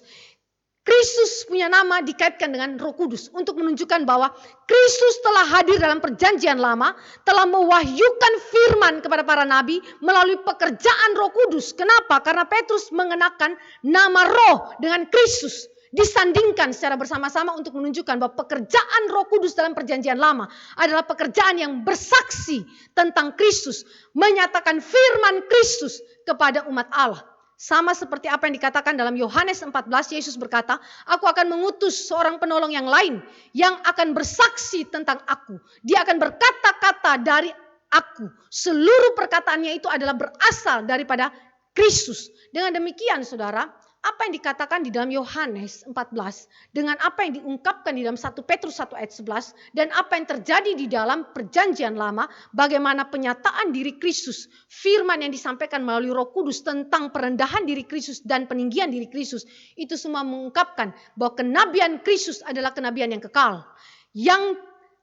Kristus punya nama dikaitkan dengan Roh Kudus untuk menunjukkan bahwa Kristus telah hadir dalam perjanjian lama, telah mewahyukan firman kepada para nabi melalui pekerjaan Roh Kudus. Kenapa? Karena Petrus mengenakan nama Roh dengan Kristus, disandingkan secara bersama-sama untuk menunjukkan bahwa pekerjaan Roh Kudus dalam perjanjian lama adalah pekerjaan yang bersaksi tentang Kristus, menyatakan firman Kristus kepada umat Allah. Sama seperti apa yang dikatakan dalam Yohanes 14, Yesus berkata, "Aku akan mengutus seorang penolong yang lain yang akan bersaksi tentang aku. Dia akan berkata-kata dari aku." Seluruh perkataannya itu adalah berasal daripada Kristus. Dengan demikian, saudara, apa yang dikatakan di dalam Yohanes 14 dengan apa yang diungkapkan di dalam 1 Petrus 1 ayat 11 dan apa yang terjadi di dalam perjanjian lama, bagaimana penyataan diri Kristus, firman yang disampaikan melalui Roh Kudus tentang perendahan diri Kristus dan peninggian diri Kristus, itu semua mengungkapkan bahwa kenabian Kristus adalah kenabian yang kekal, yang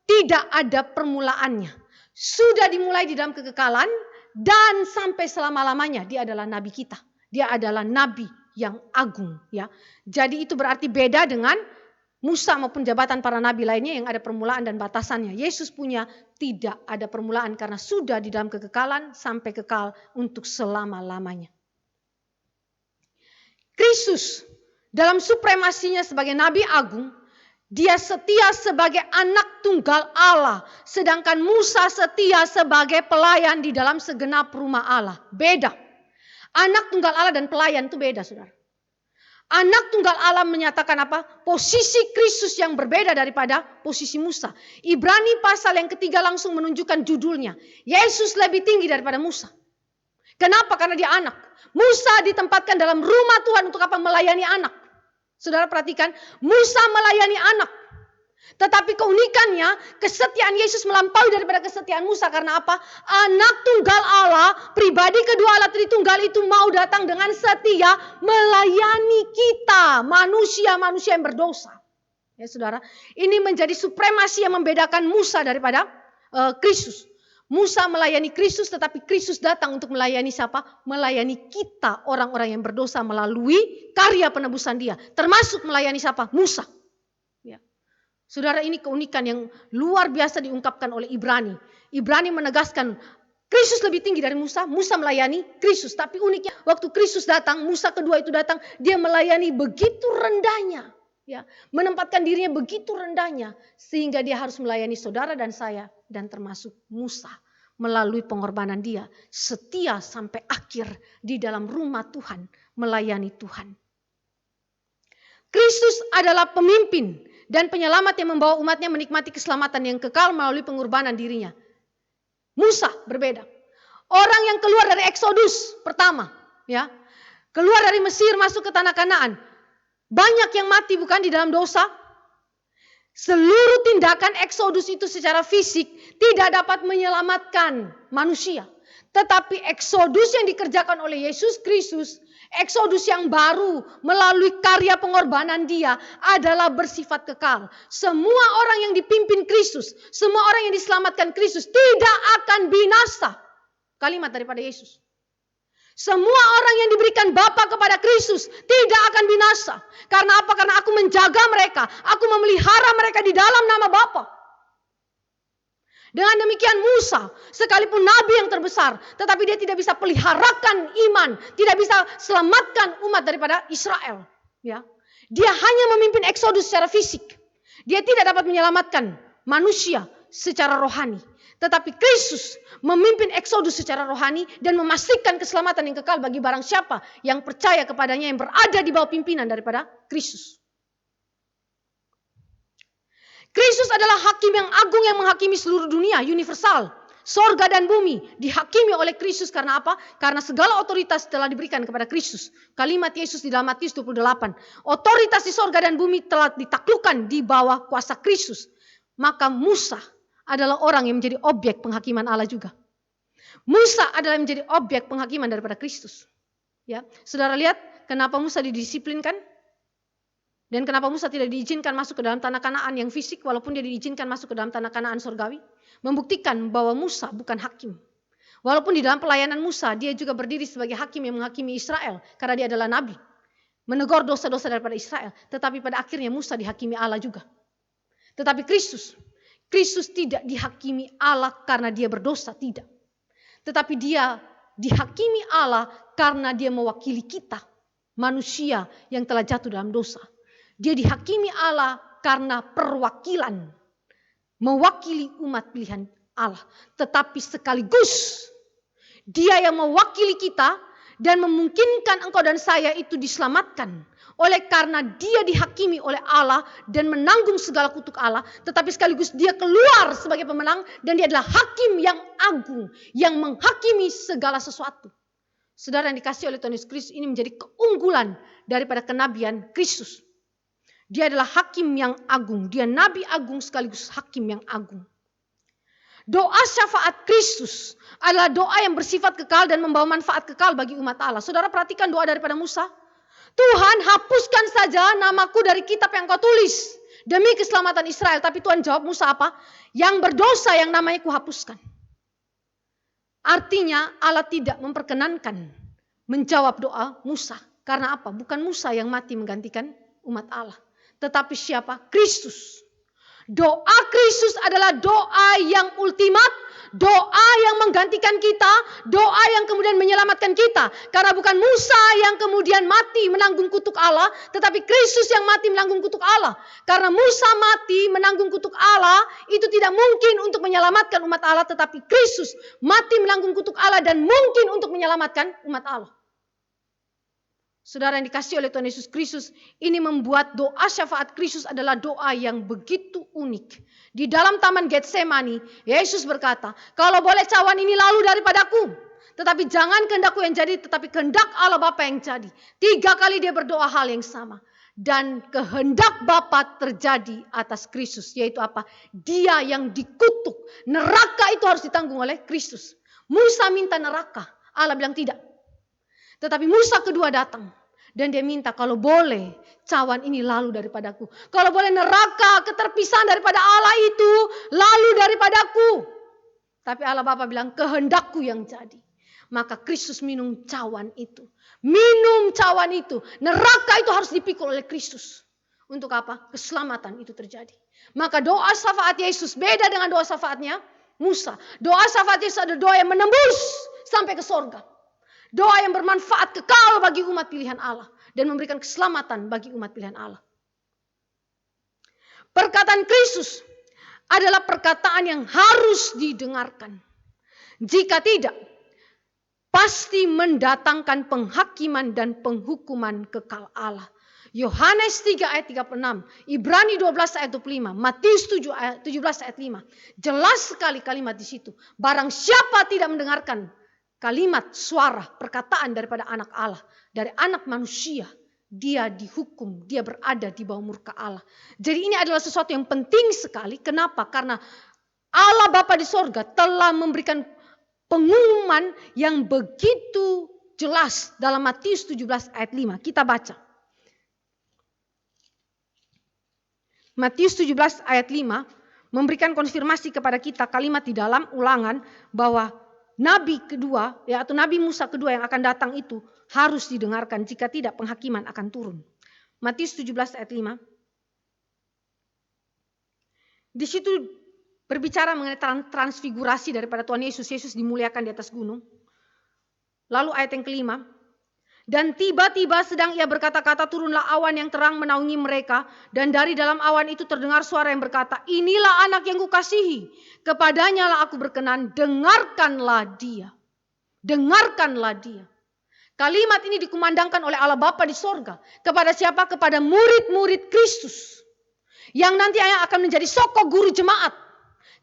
tidak ada permulaannya. Sudah dimulai di dalam kekekalan dan sampai selama-lamanya dia adalah nabi kita. Dia adalah nabi yang agung, ya. Jadi itu berarti beda dengan Musa maupun jabatan para nabi lainnya yang ada permulaan dan batasannya. Yesus punya tidak ada permulaan karena sudah di dalam kekekalan sampai kekal untuk selama-lamanya. Kristus dalam supremasinya sebagai nabi agung, dia setia sebagai anak tunggal Allah, sedangkan Musa setia sebagai pelayan di dalam segenap rumah Allah. Beda. Anak tunggal Allah dan pelayan itu beda, saudara. Anak tunggal Allah menyatakan apa? Posisi Kristus yang berbeda daripada posisi Musa. Ibrani pasal yang ketiga langsung menunjukkan judulnya. Yesus lebih tinggi daripada Musa. Kenapa? Karena dia anak. Musa ditempatkan dalam rumah Tuhan untuk apa? Melayani anak. Saudara perhatikan, Musa melayani anak. Tetapi keunikannya, kesetiaan Yesus melampaui daripada kesetiaan Musa. Karena apa? Anak tunggal Allah, pribadi kedua Allah Tritunggal itu mau datang dengan setia melayani kita, manusia-manusia yang berdosa. Ya saudara, ini menjadi supremasi yang membedakan Musa daripada Kristus. Musa melayani Kristus, tetapi Kristus datang untuk melayani siapa? Melayani kita, orang-orang yang berdosa melalui karya penebusan dia. Termasuk melayani siapa? Musa. Saudara, ini keunikan yang luar biasa diungkapkan oleh Ibrani. Ibrani menegaskan Kristus lebih tinggi dari Musa. Musa melayani Kristus. Tapi uniknya waktu Kristus datang, Musa kedua itu datang, dia melayani begitu rendahnya. Ya, menempatkan dirinya begitu rendahnya. Sehingga dia harus melayani saudara dan saya. Dan termasuk Musa. Melalui pengorbanan dia. Setia sampai akhir di dalam rumah Tuhan. Melayani Tuhan. Kristus adalah pemimpin dan penyelamat yang membawa umatnya menikmati keselamatan yang kekal melalui pengorbanan dirinya. Musa berbeda. Orang yang keluar dari Eksodus pertama, ya, keluar dari Mesir masuk ke tanah Kanaan. Banyak yang mati bukan di dalam dosa. Seluruh tindakan Eksodus itu secara fisik tidak dapat menyelamatkan manusia. Tetapi Eksodus yang dikerjakan oleh Yesus Kristus, Eksodus yang baru melalui karya pengorbanan dia adalah bersifat kekal. Semua orang yang dipimpin Kristus, semua orang yang diselamatkan Kristus tidak akan binasa. Kalimat daripada Yesus. Semua orang yang diberikan Bapa kepada Kristus tidak akan binasa. Karena apa? Karena aku menjaga mereka. Aku memelihara mereka di dalam nama Bapa. Dengan demikian Musa, sekalipun nabi yang terbesar, tetapi dia tidak bisa peliharakan iman, tidak bisa selamatkan umat daripada Israel. Ya, dia hanya memimpin Eksodus secara fisik. Dia tidak dapat menyelamatkan manusia secara rohani. Tetapi Kristus memimpin Eksodus secara rohani dan memastikan keselamatan yang kekal bagi barang siapa yang percaya kepadanya, yang berada di bawah pimpinan daripada Kristus. Kristus adalah hakim yang agung yang menghakimi seluruh dunia, universal. Sorga dan bumi dihakimi oleh Kristus karena apa? Karena segala otoritas telah diberikan kepada Kristus. Kalimat Yesus di dalam Matius 28. Otoritas di sorga dan bumi telah ditaklukkan di bawah kuasa Kristus. Maka Musa adalah orang yang menjadi objek penghakiman Allah juga. Musa adalah menjadi objek penghakiman daripada Kristus. Ya, saudara lihat kenapa Musa didisiplinkan? Dan kenapa Musa tidak diizinkan masuk ke dalam tanah Kanaan yang fisik walaupun dia diizinkan masuk ke dalam tanah Kanaan surgawi? Membuktikan bahwa Musa bukan hakim. Walaupun di dalam pelayanan Musa dia juga berdiri sebagai hakim yang menghakimi Israel karena dia adalah nabi. Menegur dosa-dosa daripada Israel. Tetapi pada akhirnya Musa dihakimi Allah juga. Tetapi Kristus tidak dihakimi Allah karena dia berdosa, tidak. Tetapi dia dihakimi Allah karena dia mewakili kita, manusia yang telah jatuh dalam dosa. Dia dihakimi Allah karena perwakilan, mewakili umat pilihan Allah. Tetapi sekaligus dia yang mewakili kita dan memungkinkan engkau dan saya itu diselamatkan. Oleh karena dia dihakimi oleh Allah dan menanggung segala kutuk Allah. Tetapi sekaligus dia keluar sebagai pemenang dan dia adalah hakim yang agung. Yang menghakimi segala sesuatu. Saudara yang dikasih oleh Tuhan Yesus Kristus, ini menjadi keunggulan daripada kenabian Kristus. Dia adalah hakim yang agung. Dia nabi agung sekaligus hakim yang agung. Doa syafaat Kristus adalah doa yang bersifat kekal dan membawa manfaat kekal bagi umat Allah. Saudara perhatikan doa daripada Musa. Tuhan, hapuskan saja namaku dari kitab yang kau tulis demi keselamatan Israel. Tapi Tuhan jawab Musa apa? Yang berdosa yang namanya kuhapuskan. Artinya Allah tidak memperkenankan menjawab doa Musa. Karena apa? Bukan Musa yang mati menggantikan umat Allah. Tetapi siapa? Kristus. Doa Kristus adalah doa yang ultimat, doa yang menggantikan kita, doa yang kemudian menyelamatkan kita. Karena bukan Musa yang kemudian mati menanggung kutuk Allah, tetapi Kristus yang mati menanggung kutuk Allah. Karena Musa mati menanggung kutuk Allah, itu tidak mungkin untuk menyelamatkan umat Allah, tetapi Kristus mati menanggung kutuk Allah dan mungkin untuk menyelamatkan umat Allah. Saudara yang dikasih oleh Tuhan Yesus Kristus, ini membuat doa syafaat Kristus adalah doa yang begitu unik. Di dalam taman Getsemani, Yesus berkata, kalau boleh cawan ini lalu daripadaku. Tetapi jangan kehendakku yang jadi, tetapi kehendak Allah Bapa yang jadi. 3 kali dia berdoa hal yang sama. Dan kehendak Bapa terjadi atas Kristus. Yaitu apa? Dia yang dikutuk. Neraka itu harus ditanggung oleh Kristus. Musa minta neraka. Allah bilang tidak. Tetapi Musa kedua datang. Dan dia minta kalau boleh cawan ini lalu daripadaku. Kalau boleh neraka keterpisahan daripada Allah itu lalu daripadaku. Tapi Allah Bapa bilang kehendakku yang jadi. Maka Kristus minum cawan itu. Minum cawan itu. Neraka itu harus dipikul oleh Kristus. Untuk apa? Keselamatan itu terjadi. Maka doa syafaat Yesus beda dengan doa syafaatnya Musa. Doa syafaat Yesus adalah doa yang menembus sampai ke sorga. Doa yang bermanfaat kekal bagi umat pilihan Allah. Dan memberikan keselamatan bagi umat pilihan Allah. Perkataan Kristus adalah perkataan yang harus didengarkan. Jika tidak, pasti mendatangkan penghakiman dan penghukuman kekal Allah. Yohanes 3 ayat 36, Ibrani 12 ayat 25, Matius 17 ayat 5. Jelas sekali kalimat di situ. Barang siapa tidak mendengarkan kalimat, suara, perkataan daripada anak Allah, dari anak manusia, dia dihukum, dia berada di bawah murka Allah. Jadi ini adalah sesuatu yang penting sekali. Kenapa? Karena Allah Bapa di sorga telah memberikan pengumuman yang begitu jelas dalam Matius 17 ayat 5. Kita baca. Matius 17 ayat 5 memberikan konfirmasi kepada kita kalimat di dalam Ulangan bahwa Nabi kedua, atau Nabi Musa kedua yang akan datang itu harus didengarkan. Jika tidak, penghakiman akan turun. Matius 17 ayat 5. Di situ berbicara mengenai transfigurasi daripada Tuhan Yesus. Yesus dimuliakan di atas gunung. Lalu ayat yang kelima. Dan tiba-tiba sedang ia berkata-kata, turunlah awan yang terang menaungi mereka. Dan dari dalam awan itu terdengar suara yang berkata, inilah anak yang kukasihi. Kepadanya lah aku berkenan, dengarkanlah dia. Dengarkanlah dia. Kalimat ini dikumandangkan oleh Allah Bapa di sorga. Kepada siapa? Kepada murid-murid Kristus. Yang nanti akan menjadi sokok guru jemaat.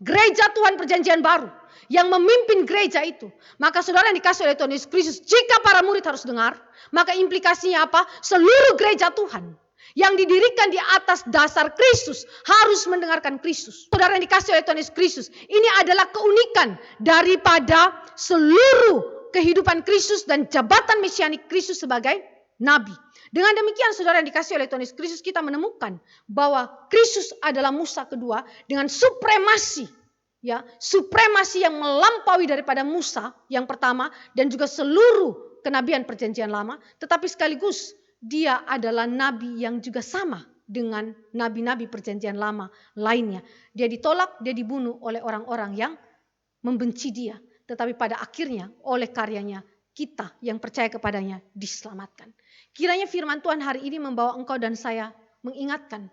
Gereja Tuhan Perjanjian Baru. yang memimpin gereja itu. Maka saudara yang dikasih oleh Tuhan Yesus Kristus, jika para murid harus dengar, maka implikasinya apa? Seluruh gereja Tuhan yang didirikan di atas dasar Kristus harus mendengarkan Kristus. Saudara yang dikasih oleh Tuhan Yesus Kristus, ini adalah keunikan daripada seluruh kehidupan Kristus dan jabatan mesianik Kristus sebagai nabi. Dengan demikian saudara yang dikasih oleh Tuhan Yesus Kristus, kita menemukan bahwa Kristus adalah Musa kedua dengan supremasi, ya, supremasi yang melampaui daripada Musa yang pertama dan juga seluruh kenabian perjanjian lama, tetapi sekaligus dia adalah nabi yang juga sama dengan nabi-nabi perjanjian lama lainnya. Dia ditolak, dia dibunuh oleh orang-orang yang membenci dia, tetapi pada akhirnya oleh karyanya kita yang percaya kepadanya diselamatkan. Kiranya firman Tuhan hari ini membawa engkau dan saya mengingatkan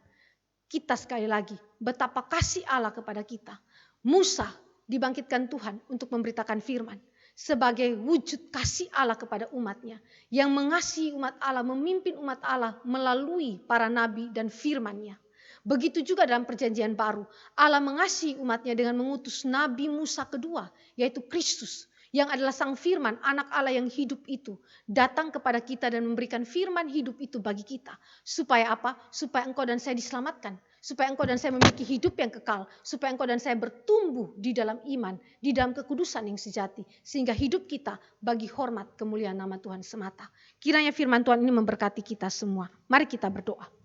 kita sekali lagi betapa kasih Allah kepada kita. Musa dibangkitkan Tuhan untuk memberitakan firman sebagai wujud kasih Allah kepada umatnya, yang mengasihi umat Allah, memimpin umat Allah melalui para nabi dan firman-Nya. Begitu juga dalam perjanjian baru, Allah mengasihi umatnya dengan mengutus Nabi Musa kedua, yaitu Kristus, yang adalah sang firman, anak Allah yang hidup itu, datang kepada kita dan memberikan firman hidup itu bagi kita. Supaya apa? Supaya engkau dan saya diselamatkan. Supaya engkau dan saya memiliki hidup yang kekal. Supaya engkau dan saya bertumbuh di dalam iman, di dalam kekudusan yang sejati. Sehingga hidup kita bagi hormat kemuliaan nama Tuhan semata. Kiranya firman Tuhan ini memberkati kita semua. Mari kita berdoa.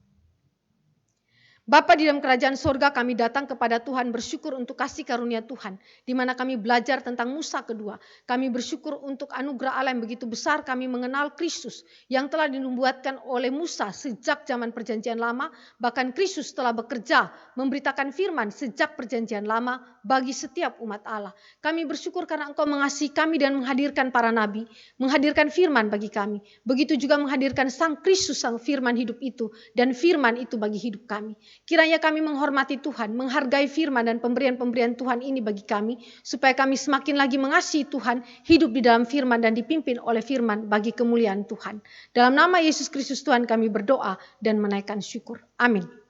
Bapa di dalam kerajaan sorga, kami datang kepada Tuhan bersyukur untuk kasih karunia Tuhan. Di mana kami belajar tentang Musa kedua. Kami bersyukur untuk anugerah Allah yang begitu besar, kami mengenal Kristus yang telah dinubuatkan oleh Musa sejak zaman perjanjian lama. Bahkan Kristus telah bekerja memberitakan firman sejak perjanjian lama bagi setiap umat Allah. Kami bersyukur karena Engkau mengasihi kami dan menghadirkan para nabi, menghadirkan firman bagi kami. Begitu juga menghadirkan sang Kristus, sang firman hidup itu, dan firman itu bagi hidup kami. Kiranya kami menghormati Tuhan, menghargai firman dan pemberian-pemberian Tuhan ini bagi kami, supaya kami semakin lagi mengasihi Tuhan, hidup di dalam firman dan dipimpin oleh firman bagi kemuliaan Tuhan. Dalam nama Yesus Kristus Tuhan kami berdoa dan menaikkan syukur. Amin.